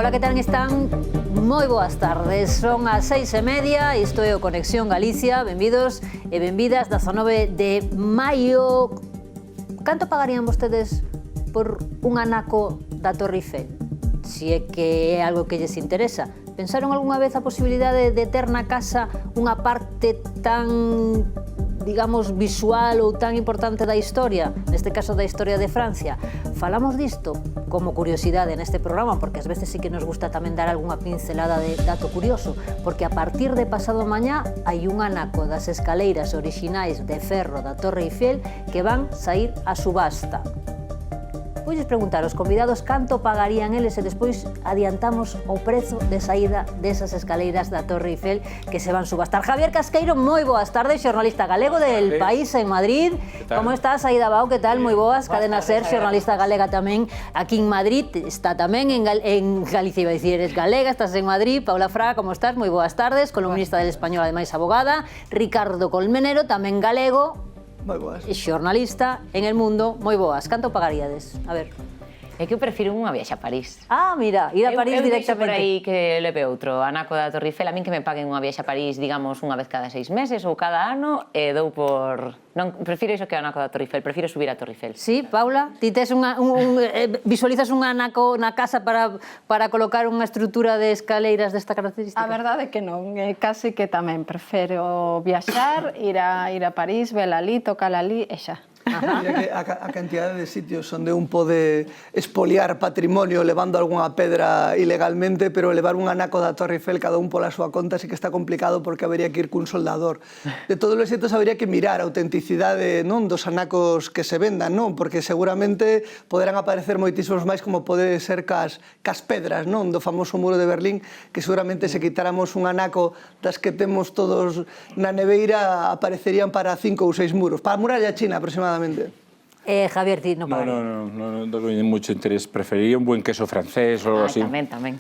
Ola, que tal están? Moi boas tardes, son as 6:30, isto é o Conexión Galicia, benvidos e benvidas, 19 de maio. Canto pagarían vostedes por un anaco da Torre Eiffel? Si é que é algo que lles interesa. Pensaron algunha vez a posibilidade de ter na casa unha parte tan, digamos, visual ou tan importante da historia, neste caso da historia de Francia? Falamos disto como curiosidade neste programa, porque ás veces sí que nos gusta tamén dar algunha pincelada de dato curioso, porque a partir de pasado mañá hai un anaco das escaleiras orixinais de ferro da Torre Eiffel que van sair a subasta. Voulles preguntar aos convidados canto pagarían eles e despois adiantamos o prezo de saída desas escaleiras da Torre Eiffel que se van subastar. Javier Casqueiro, moi boas tardes, xornalista galego del País en Madrid. Como estás, Aida Bao, que tal? Moi boas. Cadena Ser, xornalista galega tamén aquí en Madrid, está tamén en Galicia, iba a dicir, eres galega, estás en Madrid. Paula Fraga, como estás? Moi boas tardes, columnista del Español, ademais abogada. Ricardo Colmenero, tamén galego, moi boas. E xornalista en El Mundo, moi boas. Canto pagaríades? A ver. É que eu prefiro unha viaxe a París. Ah, mira, ir a París directamente. Eu por aí que leve outro anaco da Torre Eiffel, a min que me paguen unha viaxe a París, digamos, unha vez cada 6 meses ou cada ano, e dou por... Non, prefiro iso que o anaco da Torre Eiffel, prefiro subir a Torre Eiffel. Sí, Paula, ti tes visualizas un anaco na casa para colocar unha estrutura de escaleiras desta característica? A verdade é que non, casi que tamén prefiro viaxar, ir a París, vela ali, tocala ali e xa. Mira que a cantidade de sitios onde un pode expoliar patrimonio levando algunha pedra ilegalmente, pero levar un anaco da Torre Eiffel cada un pola súa conta sí que está complicado porque habería que ir cun soldador. De todos os sitios habería que mirar a autenticidade, non, dos anacos que se vendan, non, porque seguramente poderán aparecer moitísimos máis como pode ser cas pedras, non, do famoso muro de Berlín, que seguramente se quitáramos un anaco das que temos todos na neveira aparecerían para 5 ou 6 muros, para a muralla china aproximadamente. Javier, ti non pagaría. No tengo mucho interés. Preferiría un buen queso francés ou algo así. Tamén.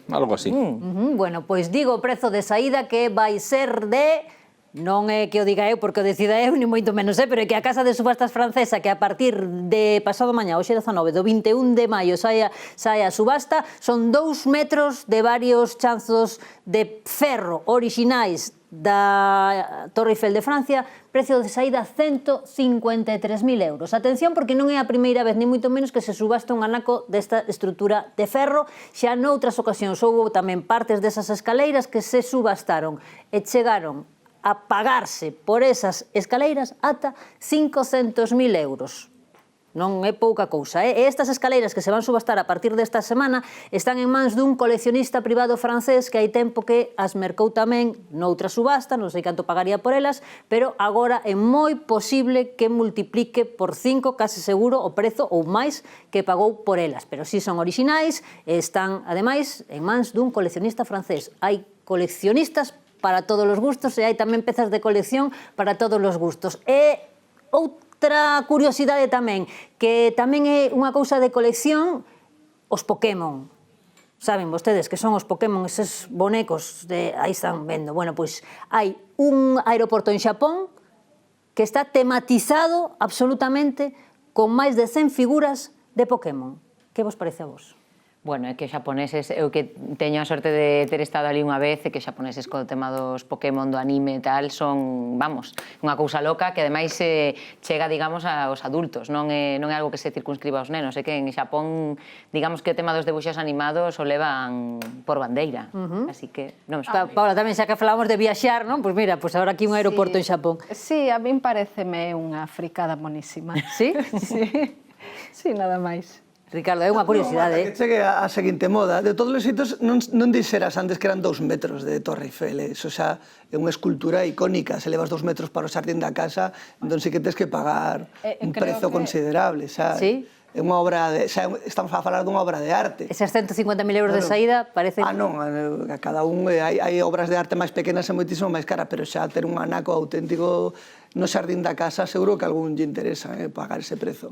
Algo así. Bueno, pois digo o prezo de saída que vai ser de... Non é que o diga eu porque o decida eu, ni moito menos, pero é que a Casa de Subastas francesa, que a partir de pasado mañá, hoxe 19, do 21 de maio, saia a subasta, son 2 metros de varios chanzos de ferro orixinais da Torre Eiffel de Francia, precio de saída 153.000 euros. Atención, porque non é a primeira vez, ni moito menos, que se subasta un anaco desta estrutura de ferro. Xa noutras ocasións houve tamén partes desas escaleiras que se subastaron e chegaron a pagarse por esas escaleiras ata 500.000 euros. Non é pouca cousa, E estas escaleiras que se van subastar a partir desta semana están en mans dun coleccionista privado francés que hai tempo que as mercou tamén noutra subasta, non sei canto pagaría por elas, pero agora é moi posible que multiplique por 5, case seguro, o prezo ou máis que pagou por elas. Pero si son orixinais e están, ademais, en mans dun coleccionista francés. Hai coleccionistas para todos os gustos e hai tamén pezas de colección para todos os gustos. E outra curiosidade tamén, que tamén é unha cousa de colección, os Pokémon. Saben vostedes que son os Pokémon, eses bonecos, aí están vendo. Bueno, pois hai un aeroporto en Xapón que está tematizado absolutamente con máis de 100 figuras de Pokémon. Que vos parece a vos? Bueno, é que os xaponeses, eu que teño a sorte de ter estado ali unha vez, e que os xaponeses co tema dos Pokémon, do anime e tal, son, vamos, unha cousa loca que ademais chega, digamos, aos adultos, non é algo que se circunscriba aos nenos, é que en Xapón, digamos que o tema dos debuxos animados o levan por bandeira, así que non me sorprende. Paula, tamén xa que falamos de viaxar, non? Pois mira, pois agora aquí un aeroporto en Xapón. Sí, a min pareceme unha fricada monísima. Sí? Sí, nada máis. Ricardo, é unha curiosidade. Que chegue a seguinte moda. De todos os sitios, non dixeras antes que eran 2 metros de Torre Eiffel. Eso xa é unha escultura icónica. Se levas 2 metros para o xardín da casa, entón sí que tens que pagar un prezo considerable, xa. Sí. É unha obra de... Xa estamos a falar dunha obra de arte. Esas 150.000 euros de saída parecen... Non, a cada un hai obras de arte máis pequenas e moitísimo máis cara, pero xa ter un anaco auténtico no xardín da casa, seguro que algún lle interesa pagar ese prezo.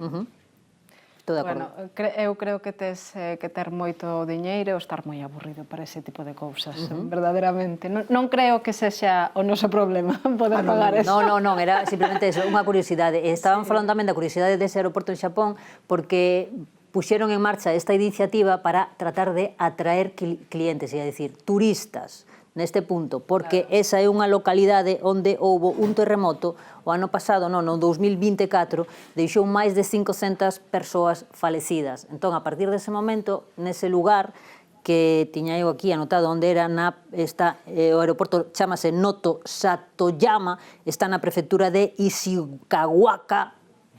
Bueno, eu creo que tes que ter moito diñeiro ou estar moi aburrido para ese tipo de cousas, verdadeiramente. Non creo que sexa o noso problema poder pagar eso. Non, era simplemente eso, unha curiosidade. Estaban falando tamén da curiosidade dese aeroporto en Xapón, porque puxeron en marcha esta iniciativa para tratar de atraer clientes, é dicir, turistas neste punto, porque esa é unha localidade onde houbo un terremoto o ano pasado, no 2024, deixou máis de 500 persoas falecidas. Entón, a partir dese momento, nese lugar que tiña eu aquí anotado onde era o aeroporto, chamase Noto Satoyama, está na prefectura de Ishikawa,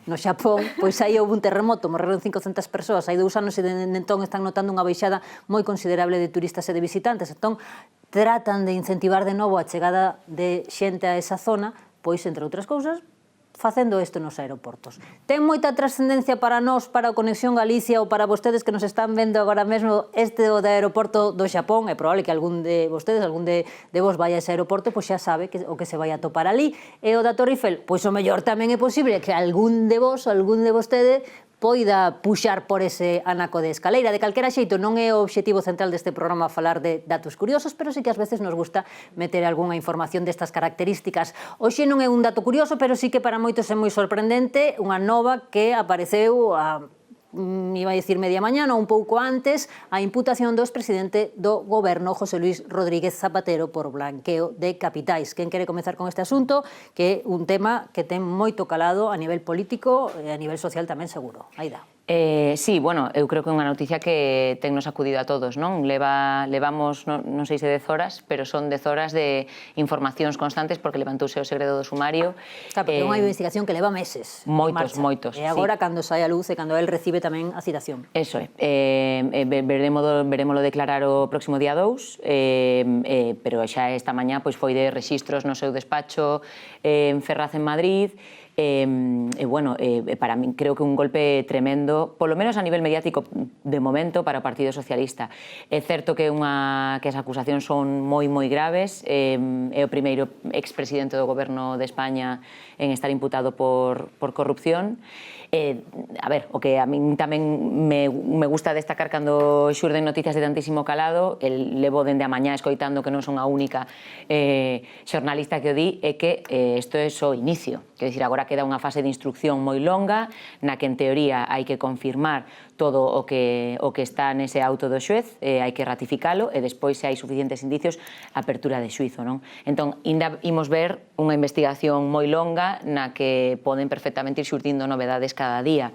no Xapón, pois aí houve un terremoto, morreron 500 persoas, hai 2 anos e entón están notando unha baixada moi considerable de turistas e de visitantes. Entón, tratan de incentivar de novo a chegada de xente a esa zona, pois, entre outras cousas, facendo isto nos aeroportos. Ten moita trascendencia para nós, para a Conexión Galicia ou para vostedes que nos están vendo agora mesmo este do aeroporto do Xapón. É probable que algún de vostedes, algún de vos vai a ese aeroporto, pois xa sabe o que se vai a topar ali. E o da Torre Eiffel, pois o mellor tamén é posible que algún de vos, algún de vostedes, poida puxar por ese anaco de escaleira. De calquera xeito, non é o obxectivo central deste programa falar de datos curiosos, pero sí que ás veces nos gusta meter algunha información destas características. Hoxe non é un dato curioso, pero sí que para moitos é moi sorprendente, unha nova que apareceu iba a dicir media mañana ou un pouco antes, a imputación do expresidente do goberno José Luis Rodríguez Zapatero por blanqueo de capitais. Quen quere comezar con este asunto, que é un tema que ten moito calado a nivel político e a nivel social tamén seguro. Aí dá. Sí, bueno, eu creo que é unha noticia que tennos acudido a todos, non? Levamos, non sei se 10 horas, pero son 10 horas de informacións constantes porque levantouse o segredo do sumario. Claro, porque é unha investigación que leva meses. Moitos. E agora, cando sai a luz e cando el recibe tamén a citación. Eso é. Veremoslo declarar o próximo día 2, pero xa esta mañá foi de rexistros no seu despacho en Ferraz, en Madrid. Para min creo que un golpe tremendo, polo menos a nivel mediático de momento, para o Partido Socialista. É certo que as acusacións son moi graves, é o primeiro expresidente do goberno de España en estar imputado por corrupción. O que a min tamén me gusta destacar cando xurden noticias de tantísimo calado, levo dende a mañá escoitando que non son a única xornalista que o di, é que isto é só inicio. Quer dicir, agora queda unha fase de instrucción moi longa, na que en teoría hai que confirmar todo o que está nese auto do xuez, hai que ratificalo e despois, se hai suficientes indicios, apertura de xuizo, non? Entón, ainda imos ver unha investigación moi longa na que poden perfectamente ir xurdindo novedades cada día.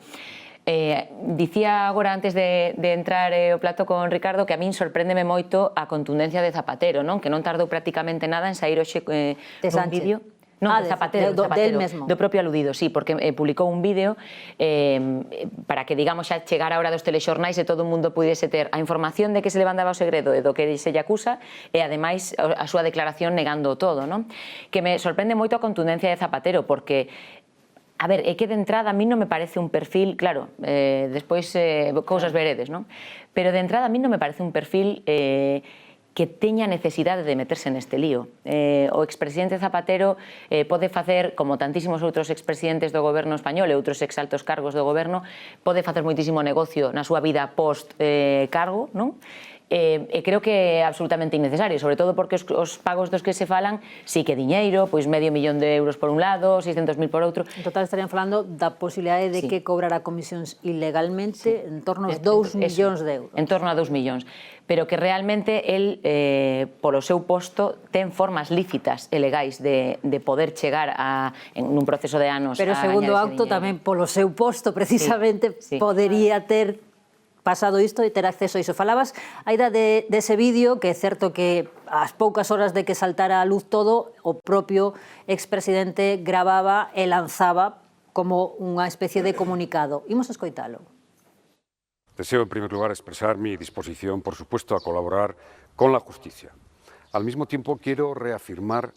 Dicía agora, antes de entrar o plato con Ricardo, que a min sorpréndeme moito a contundencia de Zapatero, non? Que non tardou prácticamente nada en sair hoxe un vídeo. Non, de Zapatero, do propio aludido, sí, porque publicou un vídeo para que, digamos, xa chegara a hora dos telexornais e todo o mundo pudese ter a información de que se levantaba o segredo e do que se lle acusa e, ademais, a súa declaración negando todo, non? Que me sorprende moito a contundencia de Zapatero, porque a ver, é que de entrada a mí non me parece un perfil, claro, despois cousas veredes, non? Pero de entrada a mí non me parece un perfil que teña necesidade de meterse neste lío. O expresidente Zapatero pode facer, como tantísimos outros expresidentes do goberno español e outros exaltos cargos do goberno, pode facer moitísimo negocio na súa vida post-cargo, non? E creo que é absolutamente innecesario, sobre todo porque os pagos dos que se falan sí que diñeiro, pois €500.000 por un lado, 600.000 por outro. En total estarían falando da posibilidade de que cobrara comisións ilegalmente en torno aos 2 millóns de euros. En torno a 2 millóns. Pero que realmente el, polo seu posto, ten formas lícitas e legais de poder chegar en un proceso de anos. Pero segundo acto tamén polo seu posto, precisamente, podería ter pasado isto e ter acceso a iso. Falabas aida dese vídeo, que é certo que ás poucas horas de que saltara a luz todo, o propio expresidente gravaba e lanzaba como unha especie de comunicado. Imos a escoitalo. Deseo, en primer lugar, expresar mi disposición, por supuesto, a colaborar con la justicia. Al mismo tiempo, quiero reafirmar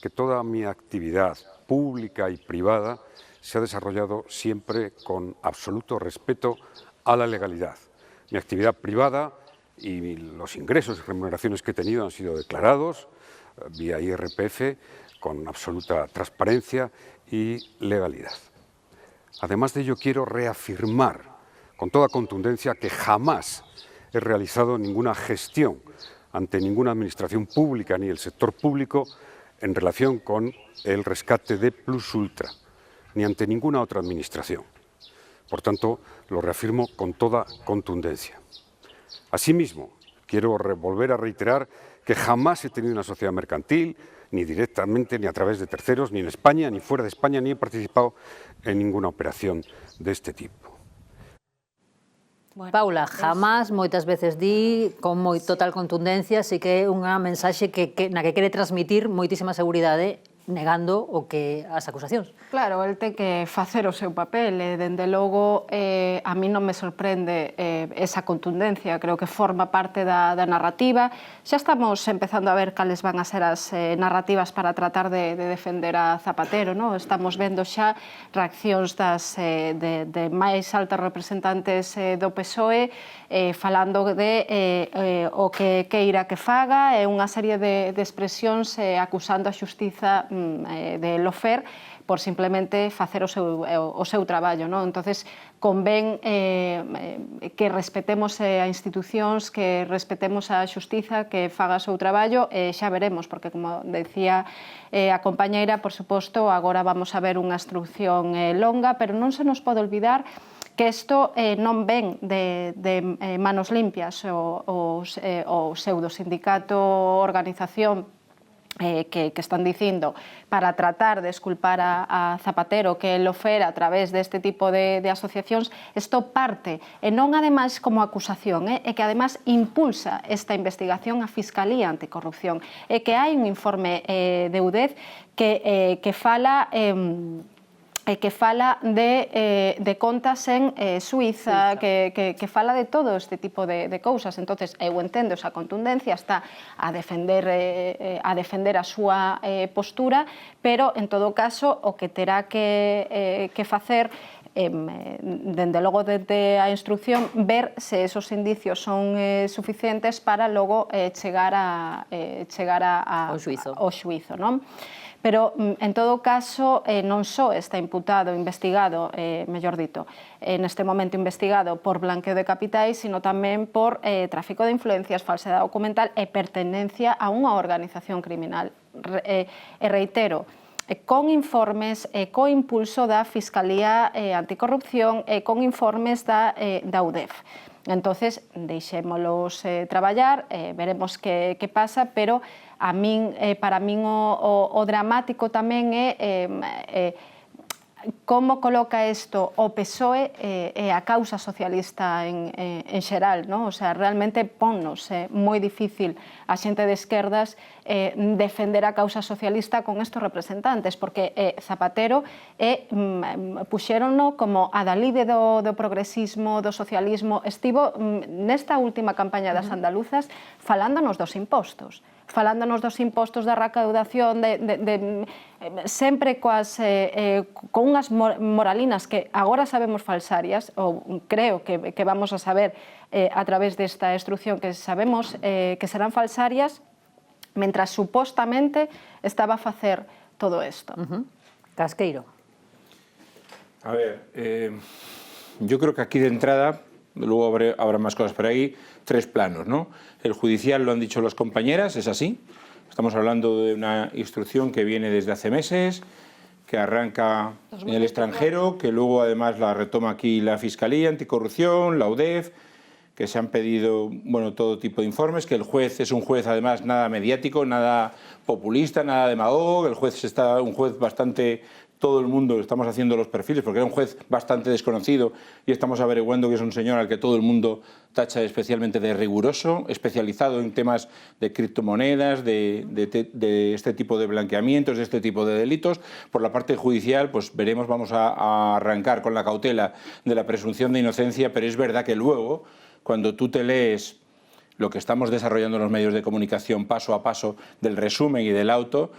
que toda mi actividad pública y privada se ha desarrollado siempre con absoluto respeto a la legalidad. Mi actividad privada y los ingresos y remuneraciones que he tenido han sido declarados vía IRPF con absoluta transparencia y legalidad. Además de ello, quiero reafirmar con toda contundencia que jamás he realizado ninguna gestión ante ninguna administración pública ni el sector público en relación con el rescate de Plus Ultra, ni ante ninguna otra administración. Por tanto, lo reafirmo con toda contundencia. Asimismo, quiero volver a reiterar que jamás he tenido una sociedad mercantil, ni directamente, ni a través de terceros, ni en España, ni fuera de España, ni he participado en ninguna operación de este tipo. Bueno, Paula, jamás, moitas veces di, con total contundencia, así que é unha mensaxe na que quere transmitir moitísima seguridade, negando o que as acusacións. Claro, el ten que facer o seu papel, e dende logo a mí non me sorprende esa contundencia, creo que forma parte da narrativa. Xa estamos empezando a ver cales van a ser as narrativas para tratar de defender a Zapatero, non? Estamos vendo xa reaccións de máis altos representantes do PSOE falando de o que queira que faga, e unha serie de expresións acusando a xustiza de lofer por simplemente facer o seu traballo, non? Entonces, convén que respetemos a institucións, que respetemos a xustiza, que faga o seu traballo, e xa veremos, porque, como decía a compañeira, por suposto, agora vamos a ver unha instrucción longa, pero non se nos pode olvidar que isto non ven de manos limpias. O pseudosindicato, organización que están dicindo para tratar de esculpar a Zapatero, que lo fera a través deste tipo de asociacións, isto parte, e non ademais como acusación, e que ademais impulsa esta investigación a Fiscalía Anticorrupción, e que hai un informe de UDEF que fala de contas en Suiza, que fala de todo este tipo de cousas. Entonces, eu entendo esa contundencia, está a defender a súa postura, pero, en todo caso, o que terá que facer dende logo desde a instrucción, ver se esos indicios son suficientes para logo chegar ao xuizo, non? Pero, en todo caso, non só está imputado, investigado, mellor dito, neste momento investigado por blanqueo de capitais, sino tamén por tráfico de influencias, falsedade documental e pertenencia a unha organización criminal. E reitero, con informes, co impulso da Fiscalía Anticorrupción e con informes da UDEF. Entonces, deixémolos traballar, veremos que pasa, pero para min o dramático tamén é como coloca isto o PSOE e a causa socialista en xeral, non? O sea, realmente ponnos moi difícil a xente de esquerdas defender a causa socialista con estos representantes, porque Zapatero puxéronno como adalide do progresismo, do socialismo. Estivo nesta última campaña das andaluzas falándonos dos impostos, da recaudación, sempre con unhas moralinas que agora sabemos falsarias, ou creo que vamos a saber a través desta instrucción que sabemos que serán falsarias, mentras supostamente estaba a facer todo isto. Casqueiro. A ver, yo creo que aquí de entrada, luego habrá más cosas por ahí, tres planos, ¿no? El judicial, lo han dicho las compañeras, es así. Estamos hablando de una instrucción que viene desde hace meses, que arranca en el extranjero, que luego además la retoma aquí la Fiscalía Anticorrupción, la UDEF, que se han pedido, bueno, todo tipo de informes, que el juez es un juez además nada mediático, nada populista, nada demagogo, el juez un juez bastante... Todo el mundo estamos haciendo los perfiles, porque era un juez bastante desconocido y estamos averiguando que es un señor al que todo el mundo tacha especialmente de riguroso, especializado en temas de criptomonedas, de este tipo de blanqueamientos, de este tipo de delitos. Por la parte judicial, pues veremos, vamos a arrancar con la cautela de la presunción de inocencia, pero es verdad que luego, cuando tú te lees lo que estamos desarrollando en los medios de comunicación paso a paso del resumen y del auto,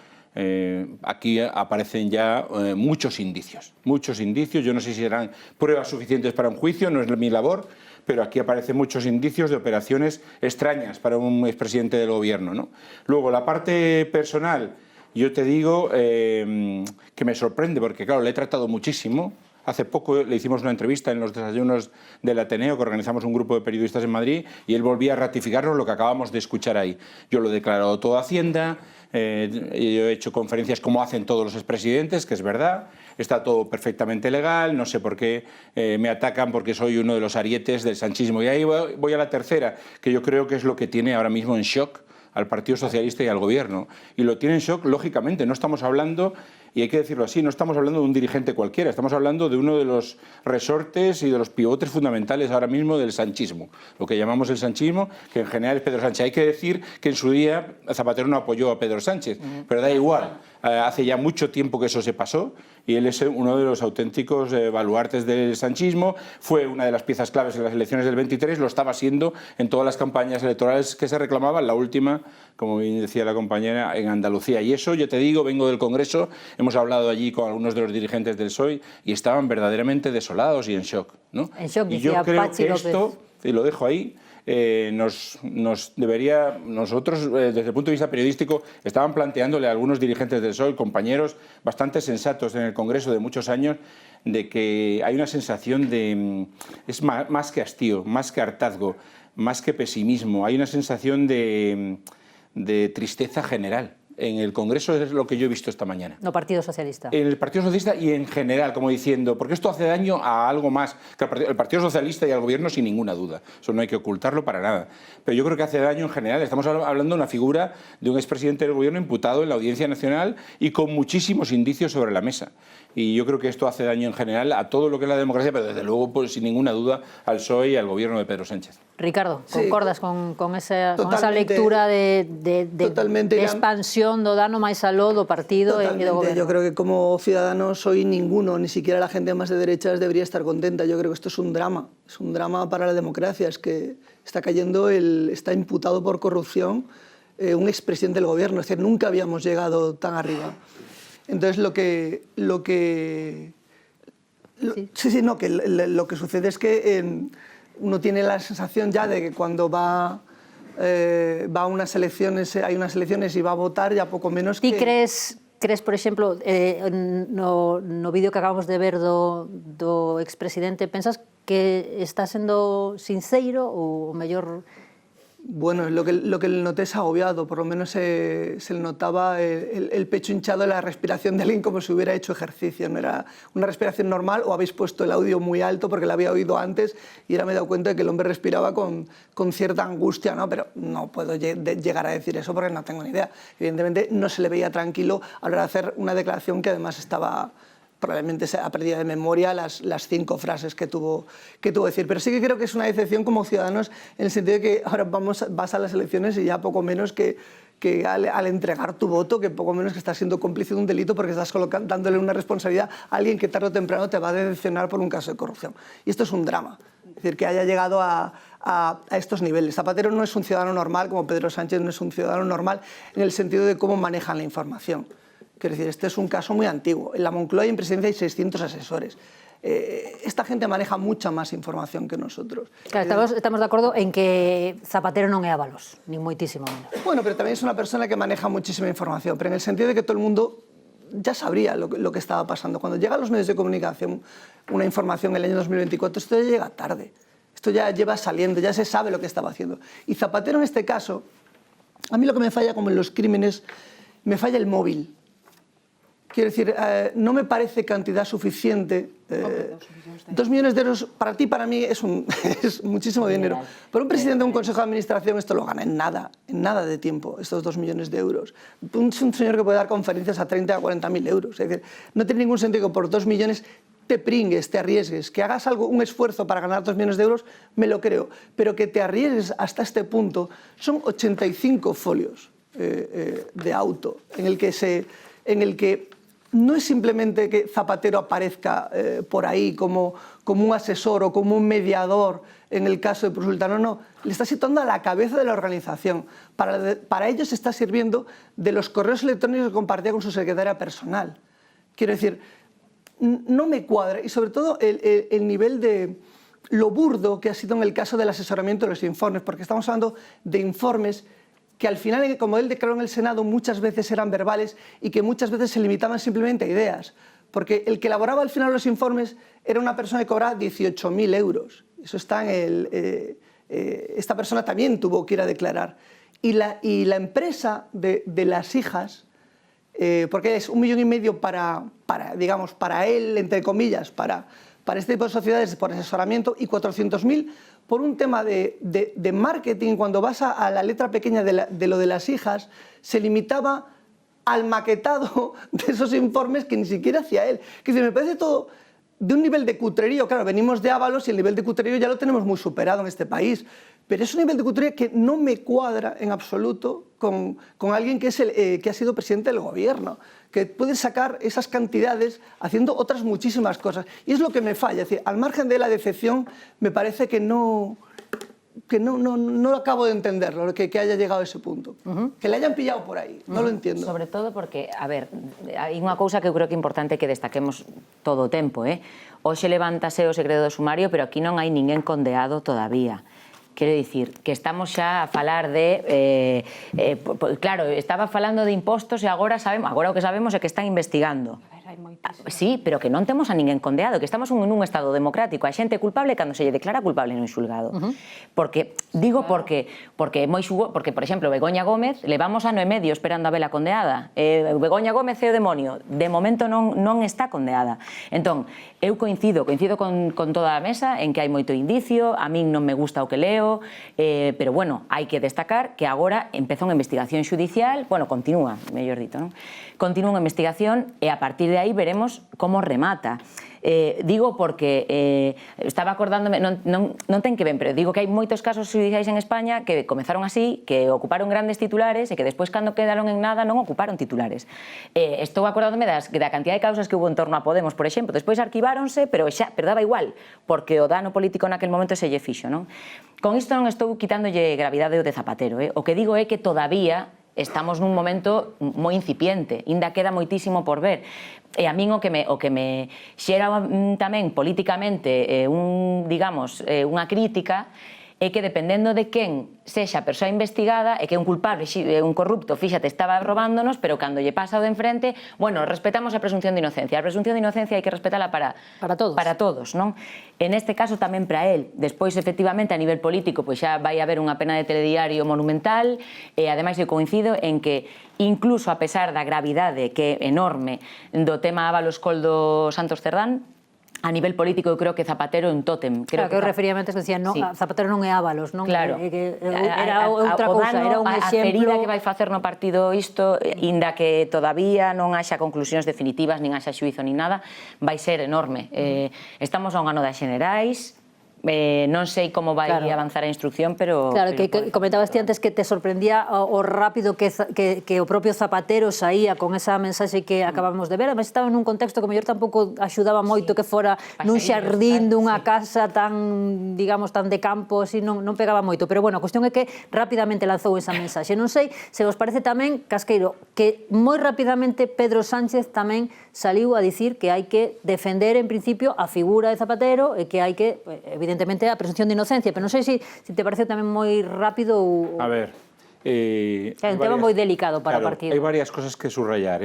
aquí aparecen ya muchos indicios, yo no sé si serán pruebas suficientes para un juicio, no es mi labor, pero aquí aparecen muchos indicios de operaciones extrañas para un expresidente del gobierno, ¿no? Luego, la parte personal, yo te digo que me sorprende, porque claro, le he tratado muchísimo Hace poco le hicimos una entrevista en los desayunos del Ateneo, que organizamos un grupo de periodistas en Madrid, y él volvía a ratificarnos lo que acabamos de escuchar ahí. Yo lo he declarado todo a Hacienda, yo he hecho conferencias como hacen todos los expresidentes, que es verdad, está todo perfectamente legal, no sé por qué me atacan porque soy uno de los arietes del sanchismo. Y ahí voy a la tercera, que yo creo que es lo que tiene ahora mismo en shock al Partido Socialista y al Gobierno. Y lo tiene en shock, lógicamente, no estamos hablando, y hay que decirlo así, no estamos hablando de un dirigente cualquiera, estamos hablando de uno de los resortes y de los pivotes fundamentales ahora mismo del sanchismo, lo que llamamos el sanchismo, que en general es Pedro Sánchez. Hay que decir que en su día Zapatero no apoyó a Pedro Sánchez, pero da igual, hace ya mucho tiempo que eso se pasó, y él es uno de los auténticos baluartes del sanchismo, fue una de las piezas claves en las elecciones del 23, lo estaba siendo en todas las campañas electorales que se reclamaban, la última, como bien decía la compañera, en Andalucía. Y eso, yo te digo, vengo del Congreso, hemos hablado allí con algunos de los dirigentes del PSOE y estaban verdaderamente desolados y en shock, ¿no? En shock, y yo creo que esto, y lo dejo ahí, nos debería, nosotros desde el punto de vista periodístico estaban planteándole a algunos dirigentes del PSOE, compañeros bastante sensatos en el Congreso de muchos años, de que hay una sensación de, es más que hastío, más que hartazgo, más que pesimismo, hay una sensación de tristeza general. En el Congreso es lo que yo he visto esta mañana. No Partido Socialista. En el Partido Socialista y en general, como diciendo, porque esto hace daño a algo más que el Partido Socialista y al Gobierno, sin ninguna duda. Eso no hay que ocultarlo para nada. Pero yo creo que hace daño en general. Estamos hablando de una figura de un expresidente del Gobierno imputado en la Audiencia Nacional y con muchísimos indicios sobre la mesa. Y yo creo que esto hace daño en general a todo lo que es la democracia, pero desde luego, pues, sin ninguna duda, al PSOE y al Gobierno de Pedro Sánchez. Ricardo, concordas con esa lectura de expansión do dano máis aló do partido e do Gobierno? Yo creo que como ciudadanos hoy ninguno, ni siquiera la gente más de derechas, debería estar contenta. Yo creo que esto es un drama para la democracia. Es que está cayendo, está imputado por corrupción un expresidente del Gobierno. Es decir, nunca habíamos llegado tan arriba. Entonces lo que sucede es que uno tiene la sensación ya de que cuando va a unas elecciones, hay unas elecciones y va a votar ya poco menos que... Ti crees, por exemplo, no vídeo que acabamos de ver do expresidente, pensas que está sendo sinceiro ou mellor... Bueno, lo que le noté es agobiado, por lo menos se le notaba el pecho hinchado, la respiración de alguien como si hubiera hecho ejercicio. No era una respiración normal, o habéis puesto el audio muy alto porque lo había oído antes y ahora me he dado cuenta de que el hombre respiraba con cierta angustia, ¿no? Pero no puedo llegar a decir eso porque no tengo ni idea. Evidentemente no se le veía tranquilo a la hora de hacer una declaración que además estaba... probablemente se ha perdido de memoria las 5 frases que tuvo que decir. Pero sí que creo que es una decepción como ciudadanos en el sentido de que ahora vas a las elecciones y ya poco menos que al entregar tu voto, que poco menos que estás siendo cómplice de un delito porque estás dándole una responsabilidad a alguien que tarde o temprano te va a decepcionar por un caso de corrupción. Y esto es un drama. Es decir, que haya llegado a estos niveles. Zapatero no es un ciudadano normal, como Pedro Sánchez no es un ciudadano normal, en el sentido de cómo manejan la información. Quiero decir, este es un caso muy antiguo. En la Moncloa y en Presidencia hay 600 asesores. Esta gente maneja mucha más información que nosotros. Claro, estamos de acuerdo en que Zapatero non é Ábalos, ni moitísimo menos. Bueno, pero también es una persona que maneja muchísima información, pero en el sentido de que todo el mundo ya sabría lo que estaba pasando. Cuando llega a los medios de comunicación una información en el año 2024, esto ya llega tarde. Esto ya lleva saliendo, ya se sabe lo que estaba haciendo. Y Zapatero en este caso, a mí lo que me falla, como en los crímenes, me falla el móvil. Quiero decir, no me parece cantidad suficiente. 2 millones de euros, para ti, para mí, es muchísimo dinero. Para un presidente de un consejo de administración esto lo gana en nada de tiempo, estos 2 millones de euros. Es un señor que puede dar conferencias a 30 o 40.000 euros. Es decir, no tiene ningún sentido que por 2 millones te pringues, te arriesgues, que hagas un esfuerzo para ganar 2 millones de euros, me lo creo. Pero que te arriesgues hasta este punto, son 85 folios de auto, en el que no es simplemente que Zapatero aparezca por ahí como un asesor o como un mediador en el caso de Prosultano, no, le está situando a la cabeza de la organización. Para ellos está sirviendo de los correos electrónicos que compartía con su secretaria personal. Quiero decir, no me cuadra, y sobre todo el nivel de lo burdo que ha sido en el caso del asesoramiento de los informes, porque estamos hablando de informes que al final, como él declaró en el Senado, muchas veces eran verbales y que muchas veces se limitaban simplemente a ideas. porque el que elaboraba al final los informes era una persona que cobraba 18.000 euros. Eso está en esta persona también tuvo que ir a declarar. Y la empresa de las hijas, porque es 1,5 millones para él, entre comillas, para este tipo de sociedades por asesoramiento, y 400.000 por un tema de marketing. Cuando vas a la letra pequeña de lo de las hijas, se limitaba al maquetado de esos informes que ni siquiera hacía él. Que me parece todo de un nivel de cutrerío. Claro, venimos de Ábalos y el nivel de cutrerío ya lo tenemos muy superado en este país, pero es un nivel de cutrerío que no me cuadra en absoluto con alguien que ha sido presidente del gobierno, que puede sacar esas cantidades haciendo otras muchísimas cosas. Y es lo que me falla. Es decir, al margen de la decepción, me parece que no acabo de entenderlo, que haya llegado a ese punto. Que le hayan pillado por aí, non lo entendo. Sobre todo porque, a ver, hai unha cousa que eu creo que é importante que destaquemos todo o tempo, Hoxe levántase o segredo do sumario, pero aquí non hai ninguén condeado todavía. Quero dicir, que estamos xa a falar de... claro, estaba falando de impostos e agora o que sabemos é que están investigando. Sí, pero que non temos a ninguén condeado, que estamos nun estado democrático. A xente culpable cando se lle declara culpable no xulgado. Porque, por exemplo, Begoña Gómez, levamos ano e medio esperando a vela condeada. Begoña Gómez é o demonio. De momento non está condeada. Entón, eu coincido con toda a mesa en que hai moito indicio, a min non me gusta o que leo, pero, bueno, hai que destacar que agora empeza unha investigación xudicial, bueno, continúa, mellor dito, non? Continúa unha investigación e a partir de aí veremos como remata. Digo porque estaba acordándome, non ten que ver, pero digo que hai moitos casos judiciais en España que comenzaron así, que ocuparon grandes titulares e que despois, cando quedaron en nada, non ocuparon titulares. Estou acordándome da cantidad de causas que hubo en torno a Podemos, por exemplo. Despois arquiváronse, pero daba igual, porque o dano político naquel momento se lle fixo, non? Con isto non estou quitándolle gravidade o de Zapatero, O que digo é que todavía estamos nun momento moi incipiente, ainda queda moitísimo por ver. E a min o que me xera tamén políticamente unha crítica é que, dependendo de quen sexa a persoa investigada, é que un culpable, un corrupto, fíxate, estaba robándonos, pero cando lle pasa o de enfrente, bueno, respetamos a presunción de inocencia. A presunción de inocencia hai que respetala para todos, non? En este caso tamén para él. Despois, efectivamente, a nivel político, pois xa vai haber unha pena de telediario monumental, e ademais eu coincido en que, incluso a pesar da gravidade que é enorme do tema Ábalos Coldo Santos Cerdán, a nivel político eu creo que Zapatero é un tótem. Claro, que eu refería antes, decía, Zapatero non é Ábalos, non? Claro. Era outra cousa, era un exemplo... A ferida que vai facer no partido isto, inda que todavía non haxa conclusións definitivas, nin haxa xuizo, nin nada, vai ser enorme. Estamos a un ano das xenerais, non sei como vai avanzar a instrucción, pero... Claro, que comentabas ti antes que te sorprendía o rápido que o propio Zapatero saía con esa mensaxe que acabamos de ver. Además, estaba nun contexto que mellor tampouco axudaba moito que fora nun xardín dunha casa tan, digamos, tan de campo, así non pegaba moito. Pero, bueno, a cuestión é que rapidamente lanzou esa mensaxe. Non sei se vos parece tamén, Casqueiro, que moi rapidamente Pedro Sánchez tamén saliu a dicir que hai que defender, en principio, a figura de Zapatero e que hai que, evidentemente, a presunción de inocencia, pero non sei se te parece tamén moi rápido ou... A ver... É un tema moi delicado para o partido. Hay varias cosas que subrayar.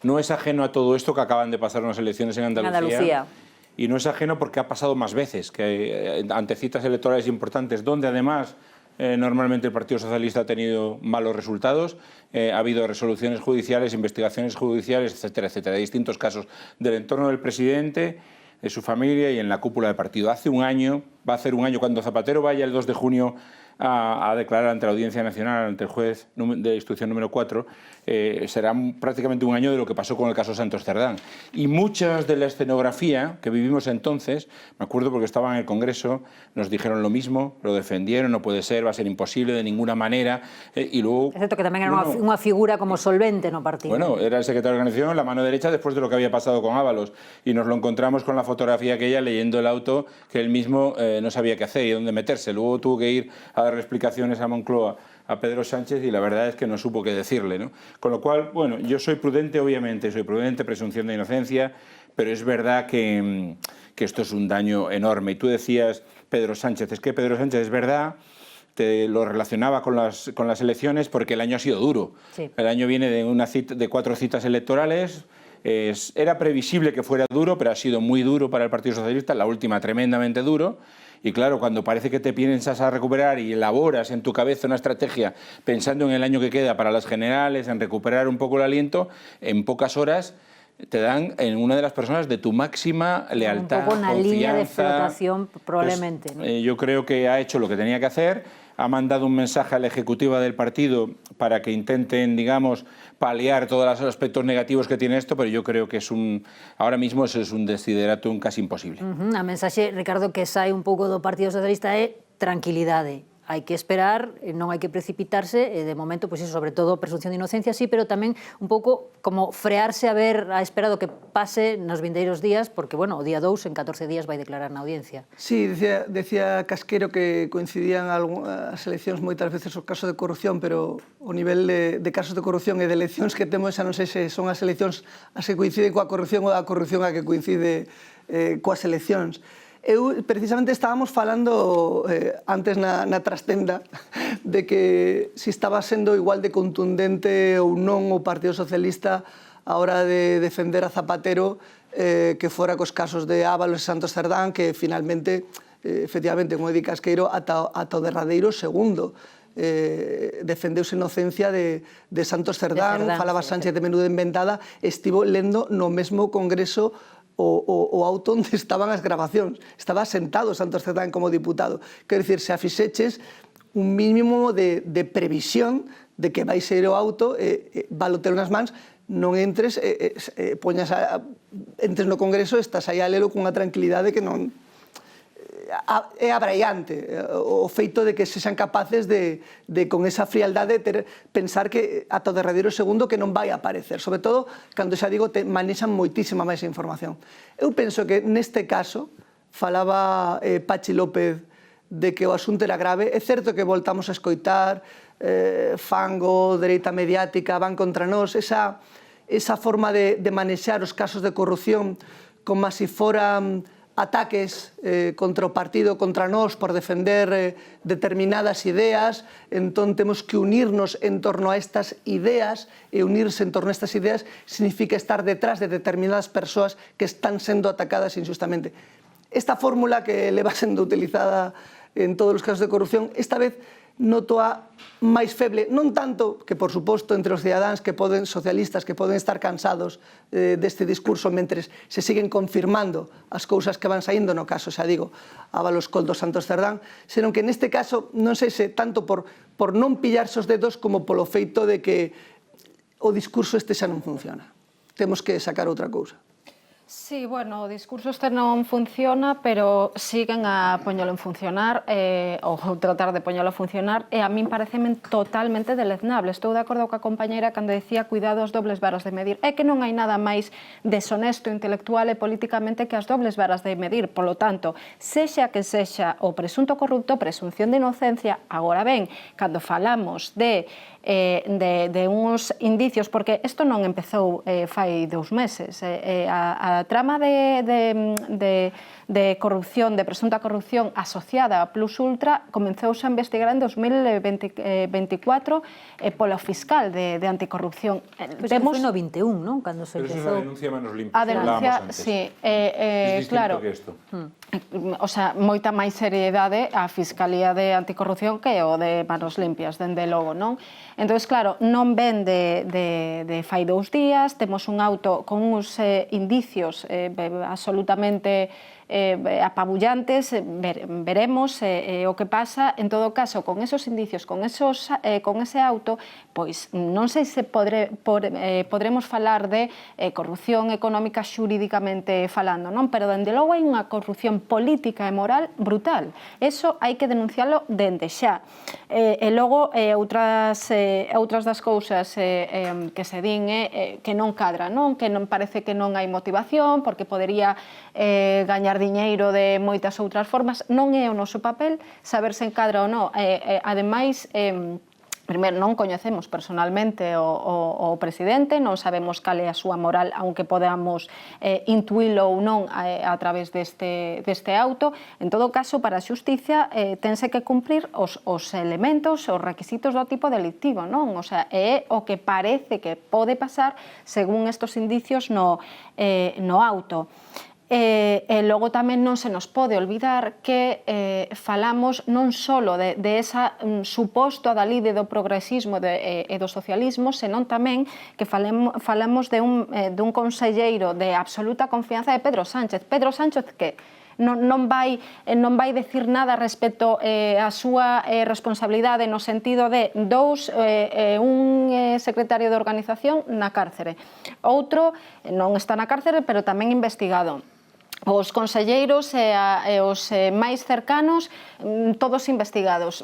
No es ajeno a todo esto que acaban de pasar unas elecciones en Andalucía. Y no es ajeno porque ha pasado más veces, que ante citas electorales importantes, donde además normalmente el Partido Socialista ha tenido malos resultados, ha habido resoluciones judiciales, investigaciones judiciales, etcétera, etcétera, de distintos casos del entorno del presidente, de su familia y en la cúpula del partido. Hace un año, va a hacer un año, cuando Zapatero vaya el 2 de junio a declarar ante la Audiencia Nacional, ante el juez de instrucción número 4, será prácticamente un año de lo que pasó con el caso Santos Cerdán. Y muchas de la escenografía que vivimos entonces, me acuerdo porque estaba en el Congreso, nos dijeron lo mismo, lo defendieron, no puede ser, va a ser imposible de ninguna manera, y luego... Es cierto que tamén era unha figura como solvente no partido. Bueno, era el secretario de organización, la mano derecha, después de lo que había pasado con Ábalos, y nos lo encontramos con la fotografía aquella leyendo el auto que él mismo no sabía qué hacer y dónde meterse. Luego tuvo que ir a dar explicaciones a Moncloa, a Pedro Sánchez, y la verdad es que no supo qué decirle, ¿no? Con lo cual, bueno, yo soy prudente, obviamente, soy prudente, presunción de inocencia, pero es verdad que esto es un daño enorme. Y tú decías, Pedro Sánchez, es que Pedro Sánchez es verdad, te lo relacionaba con las elecciones porque el año ha sido duro. Sí. El año viene de 4 citas electorales, Era previsible que fuera duro, pero ha sido muy duro para el Partido Socialista, la última tremendamente duro. Y claro, cuando parece que te piensas a recuperar y elaboras en tu cabeza una estrategia pensando en el año que queda para las generales, en recuperar un poco el aliento, en pocas horas te dan en una de las personas de tu máxima lealtad, un poco una confianza. línea de flotación probablemente, Pues, ¿no? yo creo que ha hecho lo que tenía que hacer, ha mandado un mensaje a la ejecutiva del partido para que intenten, digamos, paliar todos los aspectos negativos que tiene esto, pero yo creo que ahora mismo eso es un desideratum casi imposible. A mensaxe, Ricardo, que sai un pouco do Partido Socialista é tranquilidade. Hai que esperar, non hai que precipitarse, e de momento, pois iso, sobre todo, presunción de inocencia, sí, pero tamén un pouco como frearse a ver, a esperar o que pase nos vindeiros días, porque, bueno, o día 2, en 14 días, vai declarar na audiencia. Sí, decía Casquero que coincidían as eleccións moitas veces o caso de corrupción, pero o nivel de casos de corrupción e de eleccións que temos, xa non sei se son as eleccións as que coinciden coa corrupción ou a corrupción a que coincide coas eleccións. Precisamente estábamos falando antes na trastenda de que si estaba sendo igual de contundente ou non o Partido Socialista a hora de defender a Zapatero que fora cos casos de Ábalos e Santos Cerdán, que finalmente, efectivamente, como di Casqueiro, ata o derradeiro segundo defendeuse inocencia de Santos Cerdán, falaba Sánchez de Menudo Inventada, estivo lendo no mesmo Congreso o auto onde estaban as grabacións. Estaba sentado Santos Cerdán como diputado. Quero dicir, se afixeches un mínimo de previsión de que vai ser o auto, valotelo nas mans, non entres, entres no Congreso, estás aí a lelo cunha tranquilidade que non... É abraiante o feito de que se sean capaces de con esa frialdade, pensar que ata o derradeiro segundo que non vai aparecer. Sobre todo, cando xa digo, manexan moitísima máis información. Eu penso que neste caso, falaba Pachi López de que o asunto era grave. É certo que voltamos a escoitar fango, dereita mediática, van contra nós, esa forma de manexar os casos de corrupción como se foran ataques contra o partido, contra nós, por defender determinadas ideas, entón temos que unirnos en torno a estas ideas, e unirse en torno a estas ideas significa estar detrás de determinadas persoas que están sendo atacadas injustamente. Esta fórmula que leva sendo utilizada en todos os casos de corrupción, esta vez noto a máis feble, non tanto que, por suposto, entre os cidadáns socialistas que poden estar cansados deste discurso mentres se siguen confirmando as cousas que van saindo, no caso, xa digo, Ábalos, Koldo, Santos Cerdán, senón que neste caso non sei se tanto por non pillarse os dedos como polo feito de que o discurso este xa non funciona. Temos que sacar outra cousa. Sí, bueno, o discurso este non funciona, pero siguen a poñelo en funcionar, ou tratar de poñelo a funcionar, e a min pareceme totalmente deleznable. Estou de acordo coa compañeira cando decía cuidado as dobles varas de medir. É que non hai nada máis deshonesto intelectual e políticamente que as dobles varas de medir. Polo tanto, sexa que sexa o presunto corrupto, presunción de inocencia, agora ben, cando falamos de uns indicios, porque isto non empezou fai 2 meses, a trama de corrupción, de presunta corrupción asociada a Plus Ultra comenzouse a investigar en 2024 polo fiscal de anticorrupción. Pois foi no 21, non? Cando se empezou. Pero esa denuncia manos limpas. A denuncia, sí, claro. Que isto. O sea, moita máis seriedade a Fiscalía de Anticorrupción que o de Manos Limpias, dende logo, non? Entón, claro, non ven de fai 2 días, temos un auto con uns indicios absolutamente apabullantes, veremos o que pasa. En todo caso, con esos indicios, con ese auto, pois non sei se podremos falar de corrupción económica xurídicamente falando, non? Pero dende logo hai unha corrupción política e moral brutal. Eso hai que denunciarlo dende xa. E logo outras das cousas que se din que non cadra, non? Que non parece que non hai motivación, porque podería gañar diñeiro de moitas outras formas. Non é o noso papel saber se encadra ou non. Ademais, primeiro, non coñecemos personalmente o presidente, non sabemos cal é a súa moral, aunque podamos intuílo ou non a través deste auto. En todo caso, para a xustiza tense que cumprir os elementos, os requisitos do tipo delictivo, non? O sea, é o que parece que pode pasar según estos indicios no auto. E logo tamén non se nos pode olvidar que falamos non só de esa suposto adalide do progresismo e do socialismo, senón tamén que falamos de un conselleiro de absoluta confianza de Pedro Sánchez. Pedro Sánchez que non vai decir nada respecto á súa responsabilidade no sentido de un secretario de organización na cárcere, outro non está na cárcere pero tamén investigado. Os conselleiros e os máis cercanos, todos investigados.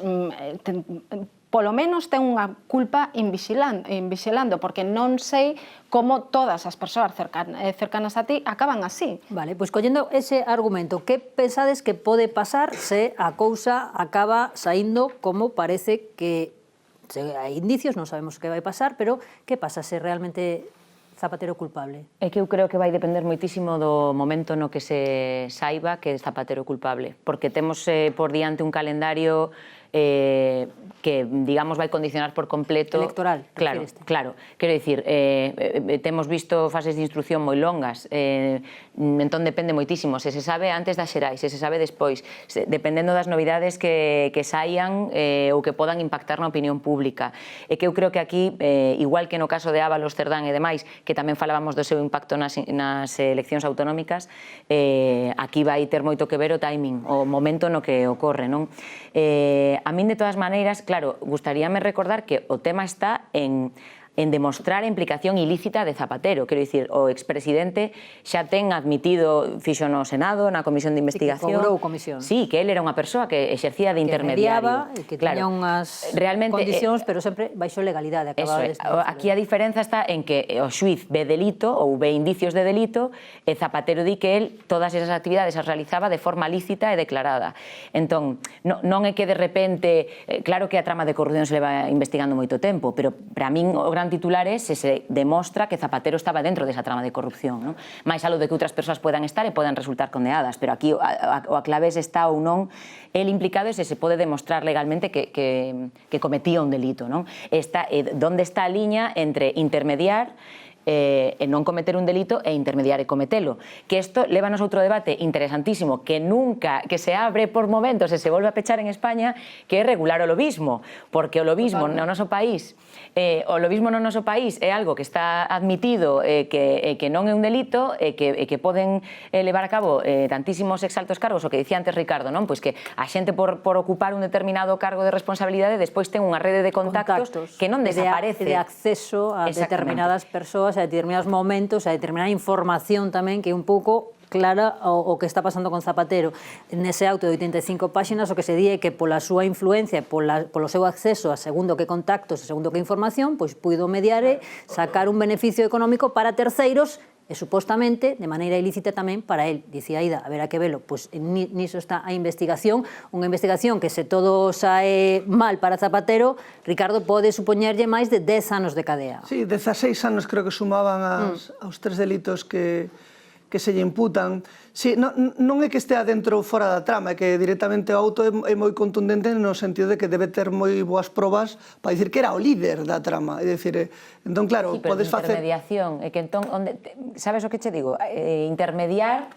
Polo menos ten unha culpa invixilando, porque non sei como todas as persoas cercanas a ti acaban así. Vale, pois collendo ese argumento, que pensades que pode pasar se a cousa acaba saindo como parece que hai indicios, non sabemos que vai pasar, pero que pasa se realmente Zapatero culpable? É que eu creo que vai depender moitísimo do momento no que se saiba que é Zapatero culpable, porque temos por diante un calendario que, digamos, vai condicionar por completo... Electoral, Claro. Quero dicir, temos visto fases de instrucción moi longas, entón depende moitísimo, se se sabe antes das xerais, se se sabe despois, dependendo das novidades que saian ou que podan impactar na opinión pública. E que eu creo que aquí, igual que no caso de Ábalos, Cerdán e demais, que tamén falábamos do seu impacto nas eleccións autonómicas, aquí vai ter moito que ver o timing, o momento no que ocorre, non? A min, de todas maneiras, claro, gustaríame recordar que o tema está en demostrar a implicación ilícita de Zapatero. Quero dicir, o expresidente xa ten admitido, fixo no Senado, na Comisión de Investigación... Que cobrou comisión. Sí, que él era unha persoa que exercía de intermediario. Que mediaba, que tiña unhas condicións, pero sempre baixo legalidade. Aquí a diferenza está en que o xuiz ve delito ou ve indicios de delito e Zapatero di que él todas esas actividades as realizaba de forma lícita e declarada. Entón, non é que de repente... Claro que a trama de corrupción se leva investigando moito tempo, pero para min o gran titular é se demostra que Zapatero estaba dentro desa trama de corrupción, non? Mais algo de que outras persoas podan estar e podan resultar condenadas, pero aquí o clave se está ou non el implicado e se pode demostrar legalmente que cometía un delito, non? Donde está a liña entre intermediar e non cometer un delito e intermediar e cometelo. Que isto lévanos a outro debate interesantísimo que se abre por momentos e se volve a pechar en España, que é regular o lobismo, porque o lobismo no noso país é algo que está admitido que non é un delito e que poden levar a cabo tantísimos exaltos cargos, o que dicía antes Ricardo, non? Pois que a xente por ocupar un determinado cargo de responsabilidade despois ten unha rede de contactos que non desaparece. De acceso a determinadas persoas, a determinados momentos, a determinada información tamén que é un pouco clara o que está pasando con Zapatero. Nese auto de 85 páxinas o que se di é que pola súa influencia, polo seu acceso a segundo que contactos, a segundo que información, pois puido mediar e sacar un beneficio económico para terceiros e supostamente de maneira ilícita tamén para él. Dicía Aida, a ver a que velo, pois niso está a investigación, unha investigación que se todo sae mal para Zapatero, Ricardo, pode supoñerlle máis de 10 anos de cadea. Sí, 16 anos creo que sumaban aos tres delitos que se lle imputan. Sí, non é que estea dentro ou fora da trama, é que directamente o auto é moi contundente no sentido de que debe ter moi boas probas para dicir que era o líder da trama. É dicir, entón, claro, podes facer... Intermediación, é que entón, sabes o que che digo? Intermediar,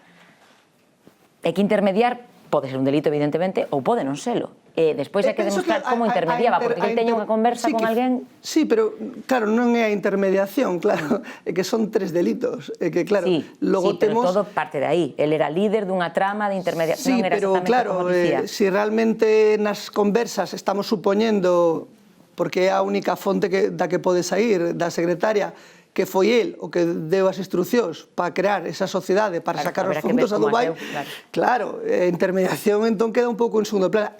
é que intermediar pode ser un delito, evidentemente, ou pode non selo. Despois hai que demostrar como intermediaba, porque ele teña unha conversa con alguén... Sí, pero, claro, non é a intermediación, claro, é que son tres delitos, é que, claro, logo temos... Sí, pero todo parte de aí. Ele era líder dunha trama de intermediación, non era exactamente como dicía. Sí, pero, claro, si realmente nas conversas estamos supoñendo, porque é a única fonte da que pode sair, da secretaria, que foi el o que deu as instruccións para crear esa sociedade, para sacar os fundos a Dubai, claro, a intermediación entón queda un pouco en segundo plano,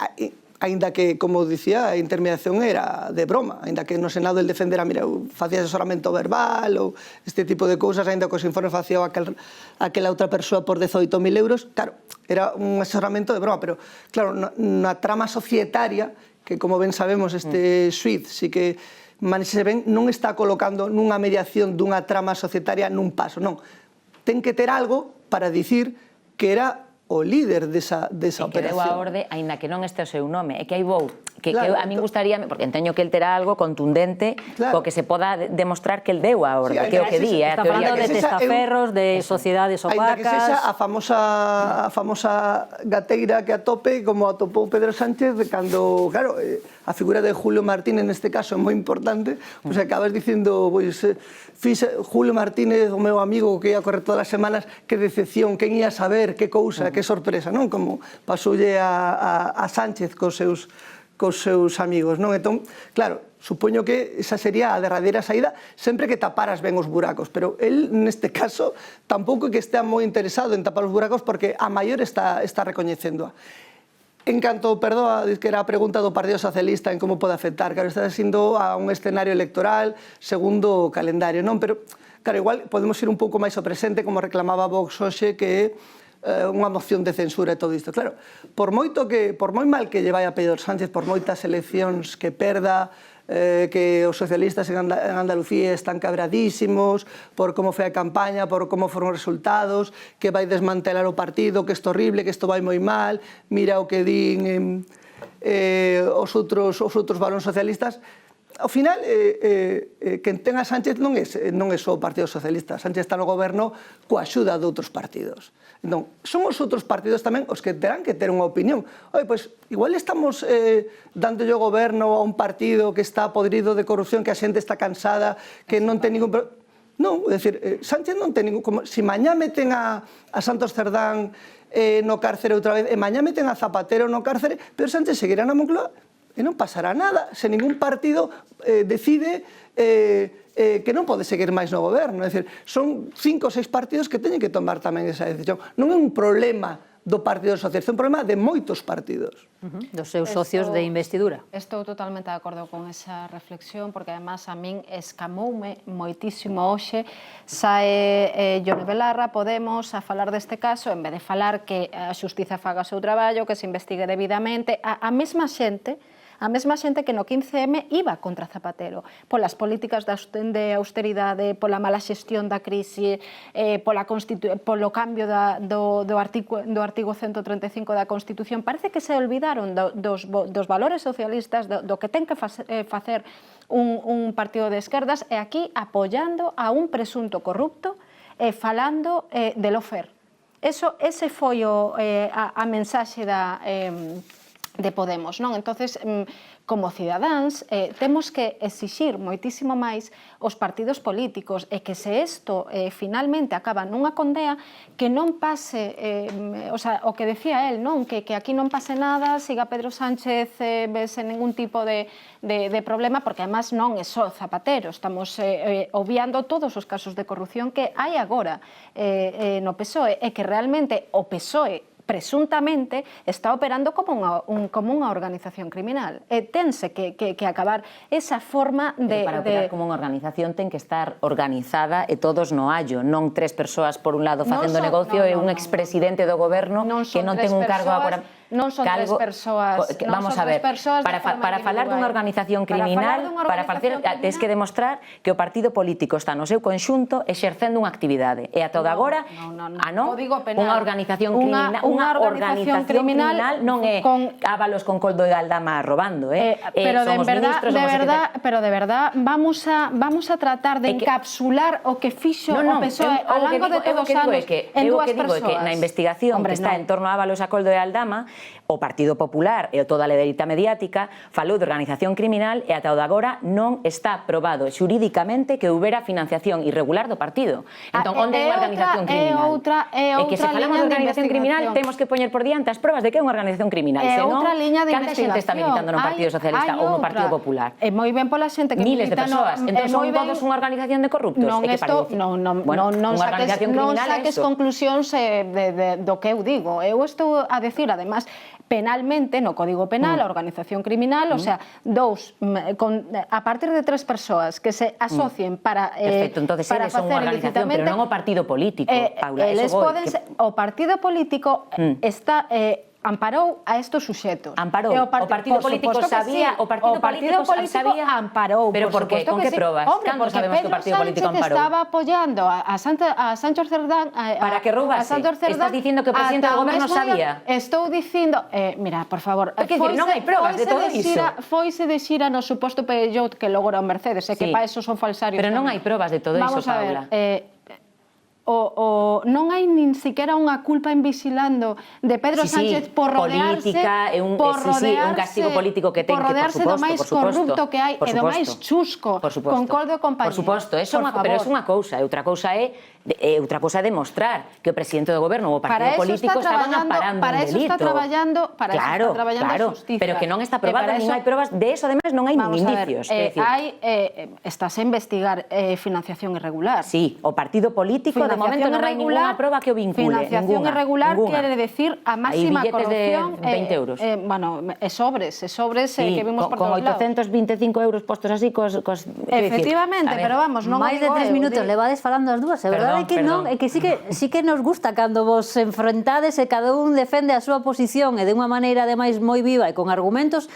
aínda que, como dicía, a intermediación era de broma, aínda que no Senado el defendera, mira, facía asesoramento verbal ou este tipo de cousas, aínda que os informes facía aquela outra persoa por 18.000 euros, claro, era un asesoramento de broma, pero, claro, na trama societaria que como ben sabemos este xuiz sí que manexe ben, non está colocando nunha mediación dunha trama societaria nun paso, non. Ten que ter algo para dicir que era o líder desa operación. Que deu a orde, aínda que non este o seu nome. É que aí vou, que a min gustaría, porque enteño que el terá algo contundente, co que se poda demostrar que el deu a orde, que é o que di, a Está falando de testaferros, de sociedades Ainda que sexa opacas... a famosa gateira que atope, como atopou Pedro Sánchez, cando, claro, a figura de Julio Martínez neste caso é moi importante, pois acabas dicindo, pois, Julio Martínez, o meu amigo que ia correr todas as semanas, que decepción, quen ia saber, que cousa, que sorpresa, non? Como pasoulle a Sánchez cos seus amigos, non? Entón, claro, supoño que esa sería a derradeira saída sempre que taparas ben os buracos, pero el neste caso tampouco é que estea moi interesado en tapar os buracos porque a maior está recoñecéndoa. En canto, perdoa, que era a pregunta do Partido Socialista en como pode afectar, claro, está sendo a un escenario electoral segundo o calendario, non? Pero, claro, igual podemos ir un pouco máis ao presente, como reclamaba Vox hoxe, que é unha moción de censura e todo isto. Claro, por moi mal que lle vai a Pedro Sánchez, por moitas eleccións que perda, que os socialistas en Andalucía están cabradísimos por como foi a campaña, por como foron os resultados, que vai desmantelar o partido, que isto é horrible, que isto vai moi mal, mira o que din os outros valóns socialistas. Ao final, quen ten a Sánchez non é só o Partido Socialista. Sánchez está no goberno coa axuda de outros partidos. Entón, son os outros partidos tamén os que terán que ter unha opinión. Oi, pois, igual estamos dándolle o goberno a un partido que está podrido de corrupción, que a xente está cansada, que non ten ningún... Non, é dicir, Sánchez non ten ningún... Se mañá meten a Santos Cerdán no cárcere outra vez, e mañá meten a Zapatero no cárcere, pero Sánchez seguirá na Moncloa e non pasará nada se ningún partido decide que non pode seguir máis no goberno. É dicir, son 5 ou 6 partidos que teñen que tomar tamén esa decisión. Non é un problema do Partido Socialista, é un problema de moitos partidos. Dos seus socios de investidura. Estou totalmente de acordo con esa reflexión, porque además a min escamoume moitísimo hoxe. Sae Ione Belarra, Podemos, a falar deste caso, en vez de falar que a xustiza faga o seu traballo, que se investigue debidamente, a mesma xente que no 15M iba contra Zapatero, polas políticas de austeridade, pola mala xestión da crise, polo cambio do artigo 135 da Constitución. Parece que se olvidaron dos valores socialistas, do que ten que facer un partido de esquerdas, e aquí apoiando a un presunto corrupto e falando de lofer. Ese foi a mensaxe de Podemos, non? Entonces, como cidadáns, temos que exixir moitísimo máis os partidos políticos e que se isto finalmente acaba nunha condea, que non pase, o que decía el, non? Que aquí non pase nada, siga Pedro Sánchez sen ningún tipo de problema, porque además non é só Zapatero, estamos obviando todos os casos de corrupción que hai agora no PSOE, e que realmente o PSOE presuntamente está operando como unha organización criminal. Tense que acabar esa forma de... Pero para operar como unha organización ten que estar organizada e todos no hallo, non 3 persoas por un lado facendo negocio e un expresidente do goberno que non ten un cargo agora... Non son 3 persoas. Vamos a ver, para falar dunha organización criminal, tens que demostrar que o partido político está no seu conxunto exercendo unha actividade. E a toda agora, unha organización criminal non é Ábalos con coldo de Aldama robando, pero de verdad vamos a tratar de encapsular o que fixo o PSOE ao longo de todos os anos en 2 persoas. Que na investigación que está en torno a Ábalos a coldo de Aldama, o Partido Popular e toda a ledeita mediática falou de organización criminal e ata o de agora non está probado xurídicamente que houbera financiación irregular do partido. Entón, onde é unha organización criminal? E que se falamos de organización criminal temos que poñer por diante as probas de que é unha organización criminal. Senón, canta xente está militando no Partido Socialista ou no Partido Popular? É moi ben pola xente que milita... Miles de persoas. Entón, son todos unha organización de corruptos? Non saques conclusións do que eu digo. Eu estou a decir, además, penalmente, no Código Penal, a organización criminal, o sea, a partir de 3 persoas que se asocien para perfecto, entonces eles son unha organización, pero non o partido político, Paula, o partido político está amparou a estos suxetos. Amparou. O partido político sabía, o partido político sabía, amparou. Pero por qué? Con que probas? Cando sabemos que o partido político amparou? Pedro Sánchez estaba apoyando a Sancho Cerdán, para que roubase. Estás dicindo que o presidente do goberno sabía? Estou dicindo, mira, por favor, non hai probas de todo iso. Foise de xira no suposto Peugeot que logo era o Mercedes, que para eso son falsarios. Pero non hai probas de todo iso, Paula. Non hai nin siquiera unha culpa en vigilando de Pedro Sánchez por rodearse política, un castigo político que ten que, por suposto, do máis corrupto que hai e do máis chusco con Coldo e compañía. Por suposto, pero é unha cousa, outra cousa é demostrar que o presidente do goberno ou o partido político estaban amparando un delito. Para eso está traballando a justicia. Pero que non está probado, non hai probas de eso, además non hai nin indicios. Estás a investigar financiación irregular. Sí, o partido político de momento non hai ninguna proba que o vincule. Financiación irregular quere decir a máxima corrupción. Hai billetes de 20 euros. Bueno, sobres que vimos por todos lados. Con 825 euros postos así, efectivamente, pero vamos, non máis de 3 minutos levades falando as dúas, é verdade que non, é que sí que nos gusta cando vos enfrentades e cada un defende a súa posición e de unha maneira ademais moi viva e con argumentos.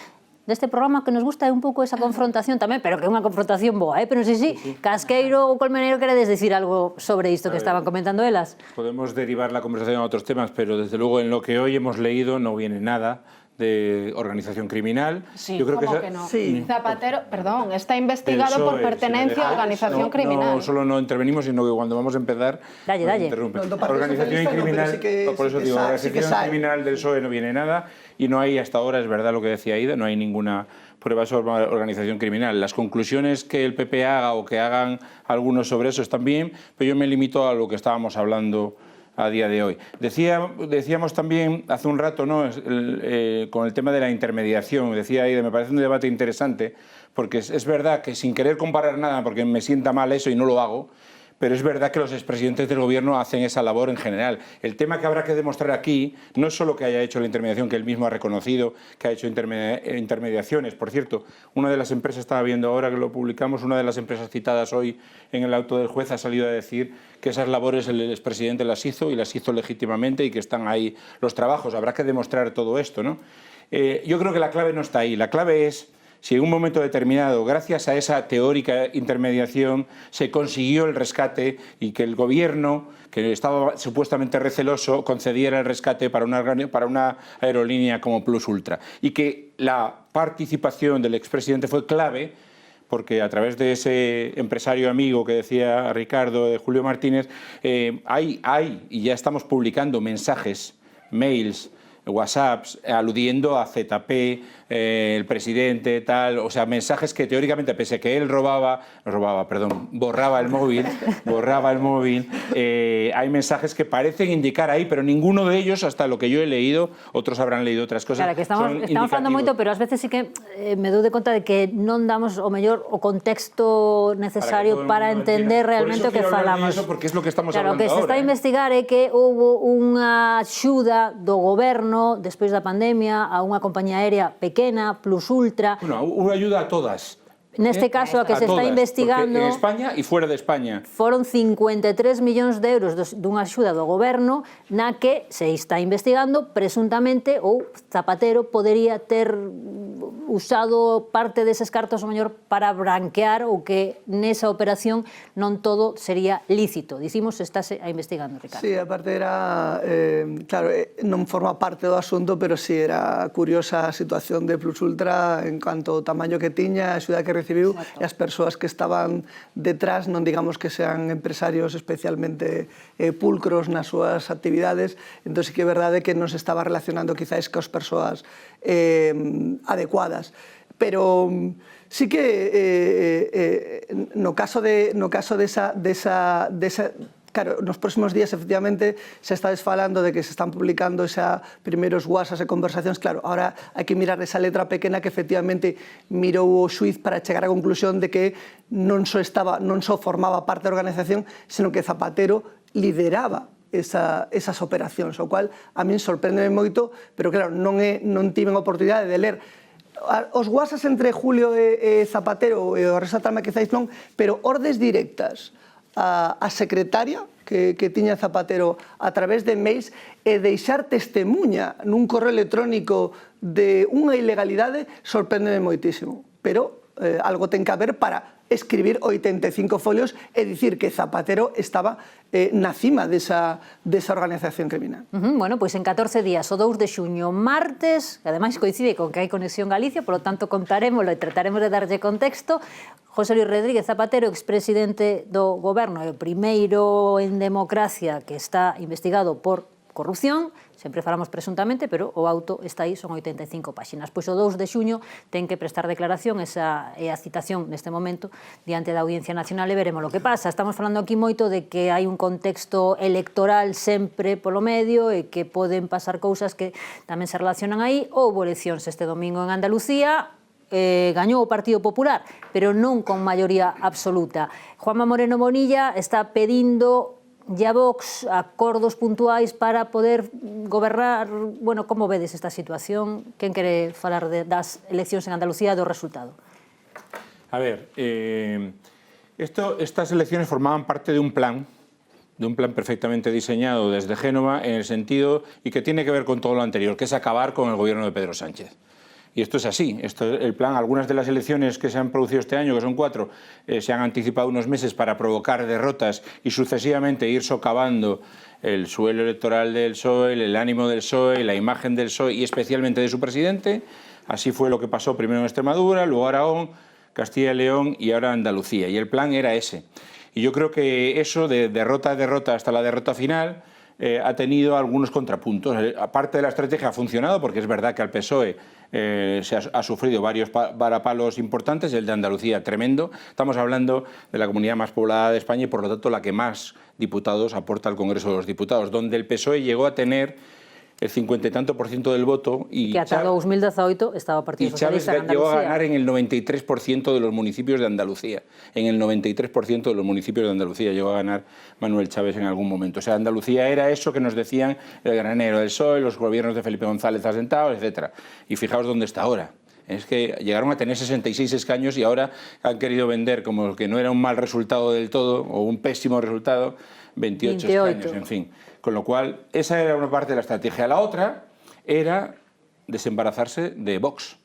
Deste programa que nos gusta é un pouco esa confrontación tamén, pero que é unha confrontación boa, pero non sei se Casqueiro ou Colmenero queredes decir algo sobre isto que estaban comentando elas. Podemos derivar la conversación a otros temas, pero desde luego en lo que hoy hemos leído no viene nada de organización criminal. Sí, yo creo que no. Sí. Zapatero, perdón, está investigado por pertenencia a organización criminal. No solo no intervenimos, sino que cuando vamos a empezar nos interrumpen. Organización criminal, por eso digo, organización criminal del PSOE no viene nada y no hay hasta ahora, es verdad lo que decía Aida, no hay ninguna prueba sobre organización criminal. Las conclusiones que el PP haga o que hagan algunos sobre eso están bien, pero yo me limito a lo que estábamos hablando a día de hoy. Decíamos también hace un rato, ¿no? Con el tema de la intermediación, decía ahí, me parece un debate interesante, porque es verdad que sin querer comparar nada, porque me sienta mal eso y no lo hago, pero es verdad que los expresidentes del gobierno hacen esa labor en general. El tema que habrá que demostrar aquí no es solo que haya hecho la intermediación, que él mismo ha reconocido que ha hecho intermediaciones. Por cierto, una de las empresas, estaba viendo ahora que lo publicamos, una de las empresas citadas hoy en el auto del juez ha salido a decir que esas labores el expresidente las hizo y las hizo legítimamente y que están ahí los trabajos. Habrá que demostrar todo esto, ¿no? Yo creo que la clave no está ahí. La clave es si en un momento determinado, gracias a esa teórica intermediación, se consiguió el rescate y que el gobierno, que estaba supuestamente receloso, concediera el rescate para una aerolínea como Plus Ultra. Y que la participación del expresidente fue clave, porque a través de ese empresario amigo que decía Ricardo, de Julio Martínez, hay, y ya estamos publicando mensajes, mails, WhatsApps, aludiendo a ZP, el presidente, tal, o sea, mensajes que teóricamente, pese a que él borraba el móvil, hay mensajes que parecen indicar ahí, pero ninguno de ellos, hasta lo que yo he leído, otros habrán leído otras cosas. Claro, que estamos falando moito, pero ás veces sí que me dou de conta de que non damos o mellor o contexto necesario para entender realmente o que falamos. Eso porque es lo que estamos hablando ahora. Claro, que se está a investigar é que houve unha axuda do goberno despois da pandemia a unha compañía aérea pequena, Plus Ultra. Bueno, unha ayuda a todas. Neste caso, a que se está investigando... En España e fuera de España. Foron 53 millóns de euros dunha axuda do goberno na que se está investigando presuntamente ou Zapatero podería ter usado parte deses cartos o mellor para branquear ou que nesa operación non todo sería lícito. Dicimos, estáse a investigando, Ricardo. Sí, aparte era, claro, non forma parte do asunto, pero sí era curiosa a situación de Plus Ultra en cuanto ao tamaño que tiña, a axuda que recibiu e as persoas que estaban detrás, non digamos que sean empresarios especialmente pulcros nas súas actividades, entón sí que é verdade que non se estaba relacionando quizás coas persoas adecuadas. Pero sí que no caso desa claro, nos próximos días, efectivamente, se está desfalando de que se están publicando xa primeiros WhatsApps e conversacións. Claro, ahora hai que mirar esa letra pequena que efectivamente mirou o xuiz para chegar á conclusión de que non só formaba parte da organización, senón que Zapatero lideraba esas operacións, o cual a min sorprende moito, pero claro, non tiven oportunidade de ler os WhatsApps entre Julio e Zapatero, e o resto da trama quizáis non, pero ordes directas a secretaria que tiña Zapatero a través de mails e deixar testemunha nun correo electrónico de unha ilegalidade sorprendeme moitísimo. Pero algo ten que haber para escribir 85 folios e dicir que Zapatero estaba na cima desa organización criminal. Bueno, pois en 14 días, o 2 de xuño, martes, que ademais coincide con que hai conexión Galicia, polo tanto contarémoslo e trataremos de darlle contexto. José Luis Rodríguez Zapatero, expresidente do goberno, é o primeiro en democracia que está investigado por corrupción, sempre falamos presuntamente, pero o auto está aí, son 85 páxinas. Pois o 2 de xuño ten que prestar declaración, esa é a citación neste momento diante da Audiencia Nacional e veremos o que pasa. Estamos falando aquí moito de que hai un contexto electoral sempre polo medio e que poden pasar cousas que tamén se relacionan aí. Houbo eleccións este domingo en Andalucía, gañou o Partido Popular, pero non con maioría absoluta. Juanma Moreno Bonilla está pedindo a Vox acordos puntuais para poder gobernar. Bueno, como vedes esta situación? Quen quere falar das eleccións en Andalucía e do resultado? A ver, estas elecciones formaban parte de un plan perfectamente diseñado desde Génova en el sentido, y que tiene que ver con todo lo anterior, que es acabar con el gobierno de Pedro Sánchez. Y esto es así, el plan, algunas de las elecciones que se han producido este año, que son 4, se han anticipado unos meses para provocar derrotas y sucesivamente ir socavando el suelo electoral del PSOE, el ánimo del PSOE, la imagen del PSOE y especialmente de su presidente. Así fue lo que pasó primero en Extremadura, luego Aragón, Castilla y León y ahora Andalucía. Y el plan era ese. Y yo creo que eso, de derrota a derrota hasta la derrota final, ha tenido algunos contrapuntos. Aparte de la estrategia ha funcionado, porque es verdad que al PSOE ha sufrido varios varapalos importantes, el de Andalucía tremendo. Estamos hablando de la comunidad más poblada de España y por lo tanto la que más diputados aporta al Congreso de los Diputados, donde el PSOE llegó a tener el 50 y tanto % del voto. Y que ata 2018 estaba o Partido Socialista en Andalucía. Llegó a ganar en el 93% de los municipios de Andalucía. En el 93% de los municipios de Andalucía llegó a ganar Manuel Chávez en algún momento. O sea, Andalucía era eso que nos decían el granero del PSOE, los gobiernos de Felipe González asentados, etc. Y fijaos dónde está ahora. Es que llegaron a tener 66 escaños y ahora han querido vender como que no era un mal resultado del todo o un pésimo resultado, 28 escaños, en fin. Con lo cual, esa era una parte de la estrategia. La otra era desembarazarse de Vox.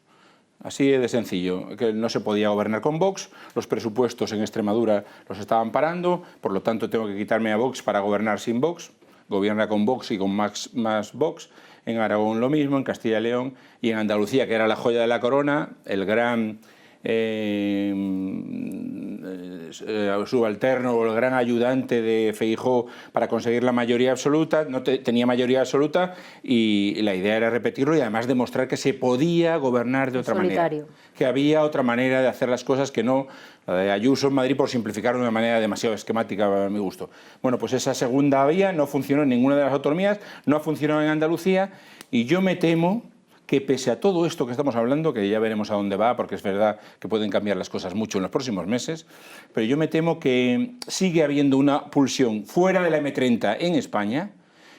Así de sencillo, que no se podía gobernar con Vox, los presupuestos en Extremadura los estaban parando, por lo tanto tengo que quitarme a Vox para gobernar sin Vox, gobierna con Vox y con más Vox, en Aragón lo mismo, en Castilla y León y en Andalucía, que era la joya de la corona, el gran subalterno o el gran ayudante de Feijóo para conseguir la mayoría absoluta, no tenía mayoría absoluta y la idea era repetirlo y además demostrar que se podía gobernar de otra manera, que había otra manera de hacer las cosas que no la de Ayuso en Madrid, por simplificarlo de una manera demasiado esquemática a mi gusto. Bueno, pues esa segunda vía no funcionó en ninguna de las autonomías, no ha funcionado en Andalucía y yo me temo que pese a todo esto que estamos hablando, que ya veremos a dónde va, porque es verdad que pueden cambiar las cosas mucho en los próximos meses, pero yo me temo que sigue habiendo una pulsión fuera de la M30 en España,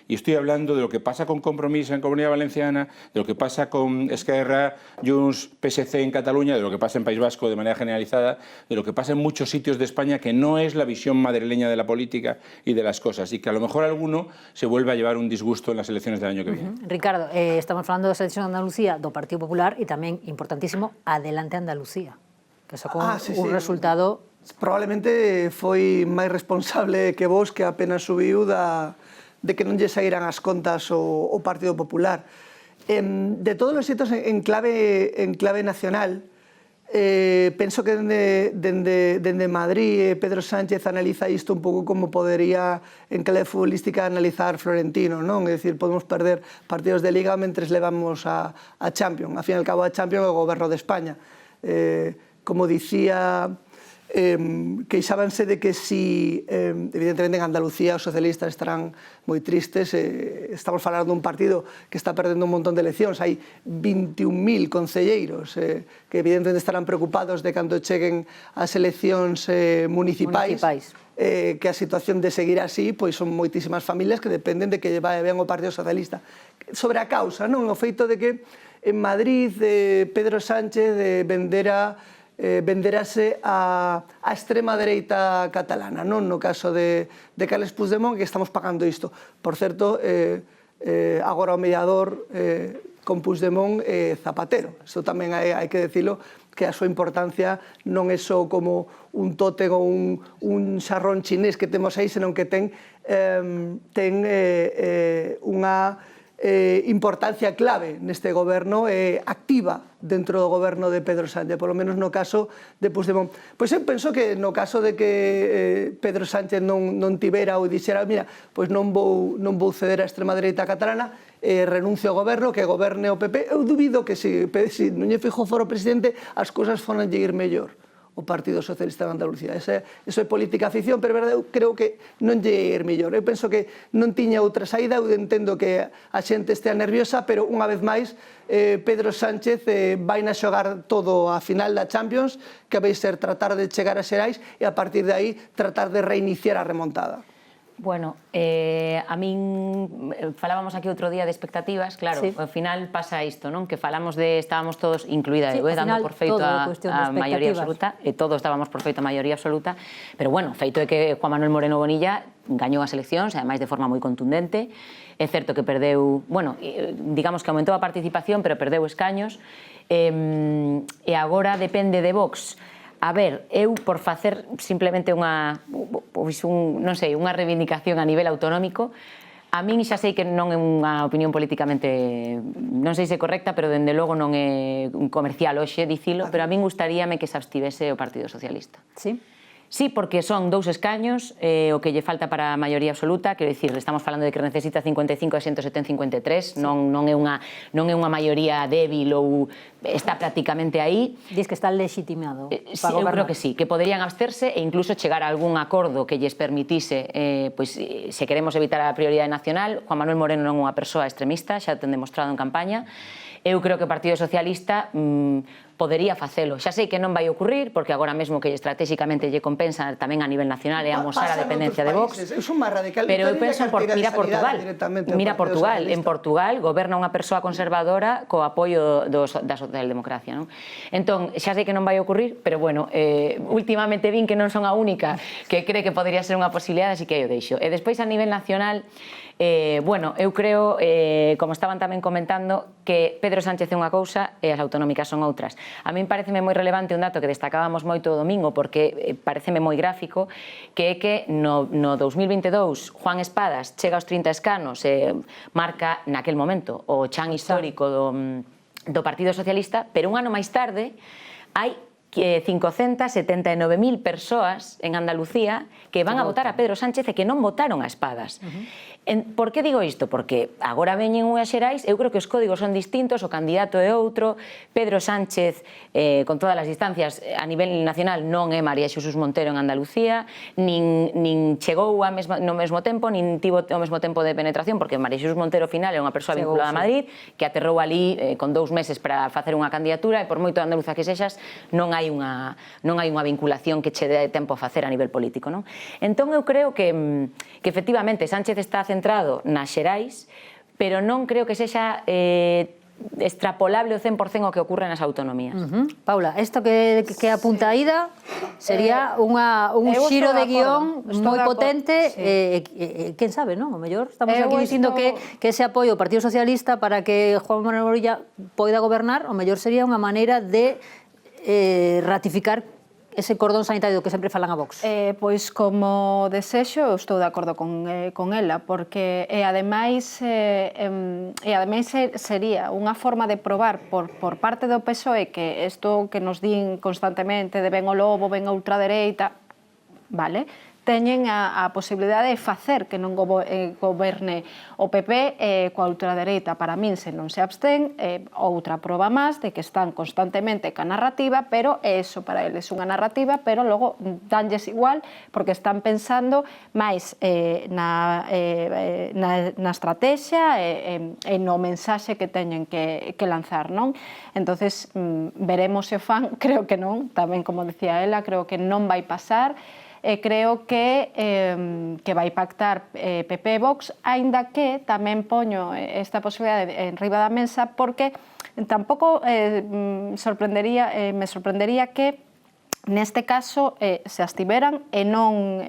y estoy hablando de lo que pasa con Compromís en Comunidad Valenciana, de lo que pasa con Esquerra, Junts, PSC en Cataluña, de lo que pasa en País Vasco de manera generalizada, de lo que pasa en muchos sitios de España, que no es la visión madrileña de la política y de las cosas, y que a lo mejor alguno se vuelve a llevar un disgusto en las elecciones del año que viene. Ricardo, estamos falando da selección de Andalucía do Partido Popular e tamén, importantísimo, Adelante Andalucía, que sacou un resultado... Probablemente foi máis responsable que vos, que apenas subiu de que non lle saíran as contas o Partido Popular. De todos os xeitos, en clave nacional, penso que dende Madrid Pedro Sánchez analiza isto un pouco como podería en clave futbolística analizar Florentino, non? É dicir, podemos perder partidos de Liga mentres levamos a Champions. A fin e al cabo, a Champions é o goberno de España. Como dicía... queixábanse de que si, evidentemente en Andalucía os socialistas estarán moi tristes, estamos falando dun partido que está perdendo un montón de eleccións, hai 21.000 concelleiros que evidentemente estarán preocupados de cando cheguen as eleccións municipais. Que a situación de seguir así, pois son moitísimas familias que dependen de que vai ben o Partido Socialista. Sobre a causa, non? O feito de que en Madrid Pedro Sánchez vendera venderase a extrema dereita catalana, non no caso de Carles Puigdemont, que estamos pagando isto. Por certo, agora o mediador con Puigdemont Zapatero. Isto tamén hai que decirlo, que a súa importancia non é só como un tótem ou un xarrón chinés que temos aí, senón que ten unha importancia clave neste goberno, activa dentro do goberno de Pedro Sánchez, polo menos no caso de Puigdemont. Pois eu penso que no caso de que Pedro Sánchez non tivera ou dixera, mira, pois non vou ceder a extrema dereita catalana, renuncio ao goberno, que goberne o PP, eu dubido que se Núñez Feijóo fora o presidente, as cousas foran de ir mellor o Partido Socialista de Andalucía. Eso é política ficción, pero eu creo que non lle ir mellor. Eu penso que non tiña outra saída, eu entendo que a xente estea nerviosa, pero unha vez máis Pedro Sánchez vai na xogar todo a final da Champions, que vai ser tratar de chegar a Xerais e a partir de aí tratar de reiniciar a remontada. Bueno, a min falábamos aquí outro día de expectativas, claro, ao final pasa isto, non? Que falamos de, estábamos todos, incluída eu, dando por feito a maioría absoluta, e todos estábamos por feito a maioría absoluta, pero bueno, feito é que Juan Manuel Moreno Bonilla gañou as eleccións, ademais de forma moi contundente. É certo que perdeu, bueno, digamos que aumentou a participación, pero perdeu escaños, e agora depende de Vox. A ver, eu por facer simplemente unha reivindicación a nivel autonómico, a min xa sei que non é unha opinión políticamente, non sei se correcta, pero dende logo non é un comercial hoxe dicilo, pero a min gustaríame que se abstivese o Partido Socialista. Sí? Sí, porque son 2 escaños, o que lle falta para a maioría absoluta, quero dicir, estamos falando de que necesita 55 e 107 en 53, non é unha maioría débil ou está prácticamente aí. Diz que está legitimado para gobernar. Eu creo que sí, que poderían absterse e incluso chegar a algún acordo que lles permitise, se queremos evitar a prioridade nacional. Juan Manuel Moreno non é unha persoa extremista, xa ten demostrado en campaña. Eu creo que o Partido Socialista podería facelo. Xa sei que non vai ocurrir, porque agora mesmo que estratégicamente lle compensa tamén a nivel nacional é amosar a dependencia de Vox. Pero eu penso, mira Portugal. Mira Portugal. En Portugal goberna unha persoa conservadora co apoio da socialdemocracia. Entón, xa sei que non vai ocurrir, pero bueno, últimamente vin que non son a única que cree que podería ser unha posibilidade, así que aí o deixo. E despois a nivel nacional, bueno, eu creo, como estaban tamén comentando, que Pedro Sánchez é unha cousa e as autonómicas son outras. A min pareceme moi relevante un dato que destacábamos moito o domingo, porque pareceme moi gráfico, que é que no 2022 Juan Espadas chega aos 30 escanos e marca naquel momento o chan histórico do Partido Socialista, pero un ano máis tarde hai 579.000 persoas en Andalucía que van a votar a Pedro Sánchez e que non votaron a Espadas. Por que digo isto? Porque agora veñen unhas xerais, eu creo que os códigos son distintos, o candidato é outro, Pedro Sánchez, con todas as distancias a nivel nacional, non é María Xesús Montero en Andalucía, nin chegou no mesmo tempo, nin tivo o mesmo tempo de penetración, porque María Xesús Montero ao final é unha persoa vinculada a Madrid, que aterrou ali con 2 meses para facer unha candidatura, e por moito andaluza que sexas, non hai unha vinculación que che dé tempo a facer a nivel político, non? Entón eu creo que efectivamente Sánchez está centrado nas xerais, pero non creo que sexa extrapolable o 100% o que ocorre nas autonomías. Paula, isto que apunta Aida sería un xiro de guión moi potente, quen sabe, non? O mellor estamos aquí dicindo que ese apoio ao Partido Socialista para que Juan Manuel Morilla poida gobernar, o mellor sería unha maneira de ratificar ese cordón sanitario do que sempre falan a Vox. Pois como desexo, estou de acordo con ela, porque ademais sería unha forma de probar por parte do PSOE que isto que nos din constantemente de ven o lobo, ven a ultradereita, vale? Teñen a posibilidade de facer que non goberne o PP coa ultradereita. Para min, se non se abstén, outra proba máis de que están constantemente ca narrativa, pero eso para eles unha narrativa, pero logo danlles igual, porque están pensando máis na estrategia e no mensaxe que teñen que lanzar, non? Entonces, veremos se o fan, creo que non, tamén como decía ela, creo que non vai pasar, creo que vai pactar PP e Vox, aínda que tamén poño esta posibilidade en riba da mesa, porque tampouco me sorprendería que neste caso se abstiveran e non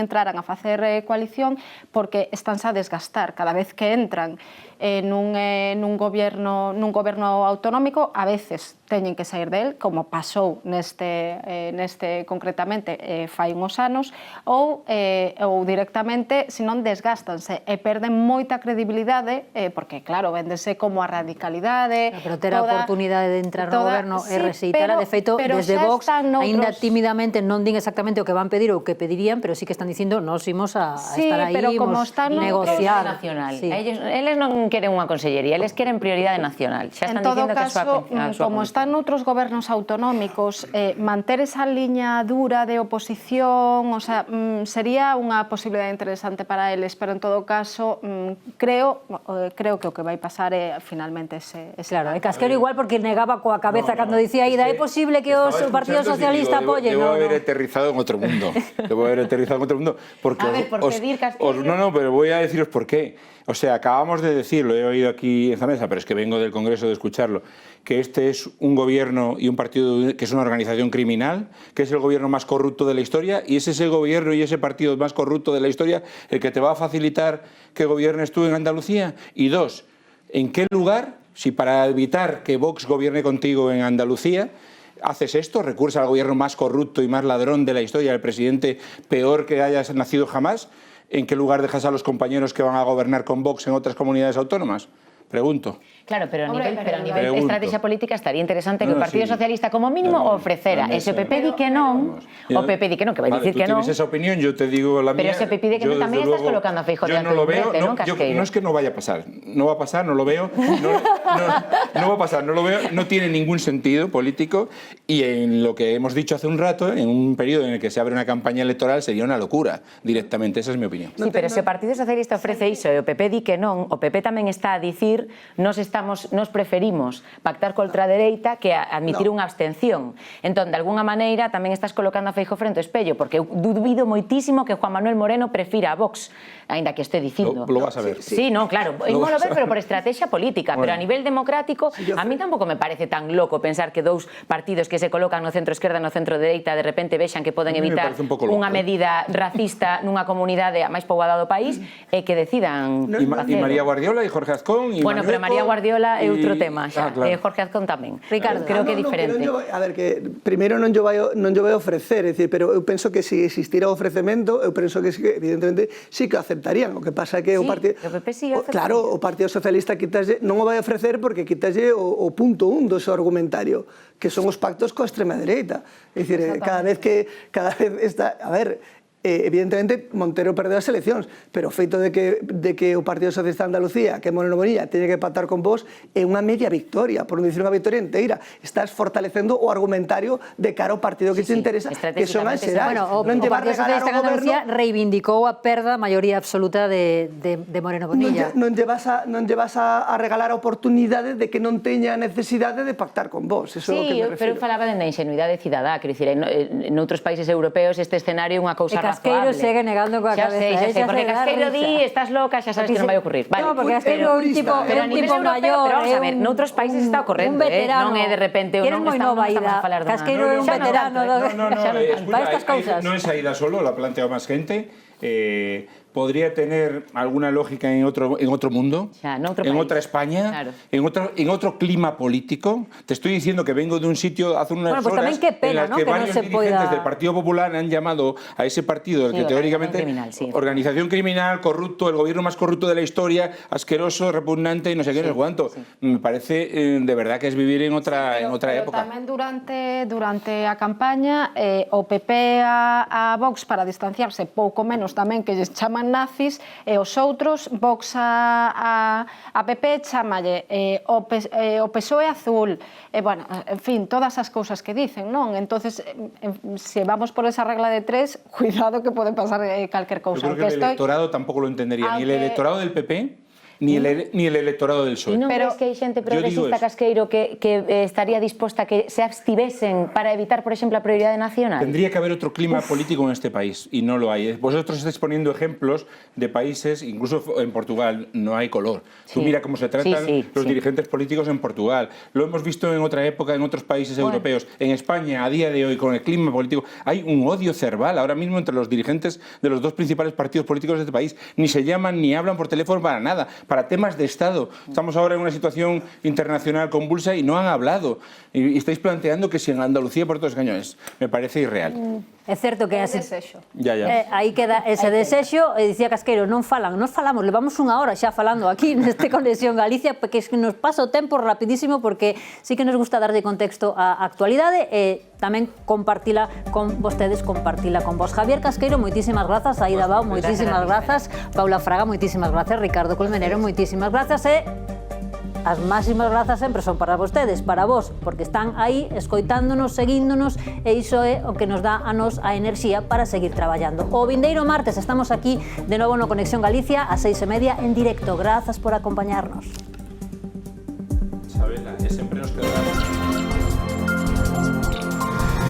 entraran a facer coalición porque estánse a desgastar. Cada vez que entran nun goberno autonómico, a veces teñen que sair del, como pasou neste concretamente fai uns anos, ou directamente, senón desgástanse e perden moita credibilidade, porque claro, véndese como a radicalidade. Pero ter a oportunidade de entrar no goberno e rexeitala, de feito, desde Vox, aínda tímidamente non din exactamente o que van pedir ou o que pedirían, pero sí que están dicindo nos imos a estar aí, imos negociar. Eles non queren unha consellería, eles queren prioridade nacional. Xa están dicindo que a súa como están noutros gobernos autonómicos, manter esa liña dura de oposición, o sea, sería unha posibilidade interesante para eles, pero en todo caso creo que o que vai pasar é finalmente ese Claro, é Casquero igual porque negaba coa cabeza cando dicía Ida, é posible que o Partido Socialista apoye. Debo haber aterrizado en outro mundo. Porque a ver, por qué dir Casquero? No, pero voy a deciros por qué. O sea, acabamos de decirlo, he oído aquí en esta mesa, pero es que vengo del Congreso de escucharlo, que este es un gobierno y un partido que es una organización criminal, que es el gobierno más corrupto de la historia, y es ese gobierno y ese partido más corrupto de la historia el que te va a facilitar que gobiernes tú en Andalucía. Y dos, ¿en qué lugar, si para evitar que Vox gobierne contigo en Andalucía, haces esto, recurres al gobierno más corrupto y más ladrón de la historia, el presidente peor que hayas nacido jamás? ¿En qué lugar dejas a los compañeros que van a gobernar con Vox en otras comunidades autónomas? Pregunto. Claro, pero a nivel de estrategia política estaría interesante que o Partido Socialista como mínimo ofrecera. E se o PP di que non, o PP di que non, que vai dicir que non. Tú tienes esa opinión, yo te digo la mía. Pero se PP di que non, tamén estás colocando a Feijóo diante dun brete, non, Casqueiro? No es que no vaya a pasar, no va a pasar, no lo veo, no va a pasar, no lo veo, no tiene ningún sentido político y en lo que hemos dicho hace un rato, en un periodo en el que se abre una campaña electoral sería una locura directamente, esa es mi opinión. Sí, pero se o Partido Socialista ofrece iso e o PP di que non, o PP tamén está a dicir nos preferimos pactar contra a dereita que admitir unha abstención. Entón, de alguna maneira, tamén estás colocando a Feijóo frente ao espello, porque eu dubido moitísimo que Juan Manuel Moreno prefira a Vox, aínda que estou dicindo. Lo vas a ver. Sí, no, claro, ímolo ver, pero por estrategia política, pero a nivel democrático, a mí tampouco me parece tan loco pensar que dous partidos que se colocan no centro-esquerda e no centro-dereita de repente vexan que poden evitar unha medida racista nunha comunidade a máis poboada do país e que decidan E María Guardiola e Jorge Azcón e bueno, pero María Guardiola é outro tema xa, Jorge Azcón tamén. Ricardo, creo que é diferente. A ver, que primeiro non yo vai ofrecer, é dicir, pero eu penso que se existira o ofrecemento, eu penso que evidentemente sí que o aceptarían. O que pasa é que o Partido claro, o Partido Socialista non o vai ofrecer porque quitalle o punto 1 do seu argumentario, que son os pactos coa extrema dereita. É dicir, cada vez está, a ver, evidentemente Montero perdeu as eleccións, pero o feito de que o Partido Socialista de Andalucía, que Moreno Bonilla, teña que pactar con vos, é unha media victoria, por non dicir unha victoria inteira. Estás fortalecendo o argumentario de cara ao partido que te interesa, que son as xerais. Bueno, o Partido Socialista de Andalucía reivindicou a perda da maioría absoluta de Moreno Bonilla. Non lle vas a regalar a oportunidade de que non teña necesidade de pactar con vos. Eso é o que me refiro. Pero eu falaba da inxenuidade cidadá, quero dicir, noutros países europeos este escenario é unha cousa Casqueiro segue negando coa cabeza. Xa sei, porque Casqueiro di, estás loca, xa sabes que non vai ocurrir. No, porque Casqueiro é un tipo maior. Pero vamos a ver, noutros países está ocorrendo, non é de repente non estamos a falar de nada. Casqueiro é un veterano para estas cousas. No es Aida solo, lo ha planteado más gente. Podría tener alguna lógica en otro mundo, en otra España, claro. en otro clima político. Te estoy diciendo que vengo de un sitio hace unas horas en las que varios dirigentes del Partido Popular han llamado a ese partido, que teóricamente organización criminal, corrupto, el gobierno más corrupto de la historia, asqueroso, repugnante y no sé qué, no sé cuánto. Me parece de verdad que es vivir en otra época. Tamén durante a campaña o PP a Vox para distanciarse pouco menos tamén que lles chaman nazis e os outros, Vox a PP chamalle o PSOE azul bueno, en fin, todas as cousas que dicen, non? Entonces, se vamos por esa regla de 3, cuidado que pode pasar calquer cousa. Yo creo que el electorado tampouco lo entendería, ni el electorado del PP ni el electorado del PSOE. E non crees que hai xente progresista, Casqueiro, que estaría disposta a que se abstivesen para evitar, por exemplo, a prioridade nacional? Tendría que haber otro clima político en este país y no lo hay. Vosotros estáis poniendo ejemplos de países, incluso en Portugal no hay color. Tú mira cómo se tratan los dirigentes políticos en Portugal. Lo hemos visto en otra época en otros países europeos. En España, a día de hoy, con el clima político, hay un odio cerval ahora mismo entre los dirigentes de los dos principales partidos políticos de este país. Ni se llaman ni hablan por teléfono para nada, para temas de Estado. Estamos ahora en una situación internacional convulsa y no han hablado. Y estáis planteando que si en Andalucía por todos los cañones. Me parece irreal. É certo que aí queda ese desexo, e dicía Casqueiro, non falan, nos falamos, levamos unha hora xa falando aquí neste Conexión Galicia, porque es que nos pasa o tempo rapidísimo, porque sí que nos gusta darlle contexto á actualidade e tamén compartila con vostedes, compartila con vos. Javier Casqueiro, moitísimas grazas, Aida Bao, moitísimas grazas, Paula Fraga, moitísimas grazas, Ricardo Colmenero, moitísimas grazas e as máximas grazas sempre son para vostedes, para vos, porque están aí escoitándonos, seguíndonos, e iso é o que nos dá a nos a enerxía para seguir traballando. O vindeiro martes estamos aquí de novo no Conexión Galicia a 6:30 en directo. Grazas por acompañarnos. Sabela, que sempre nos quedamos.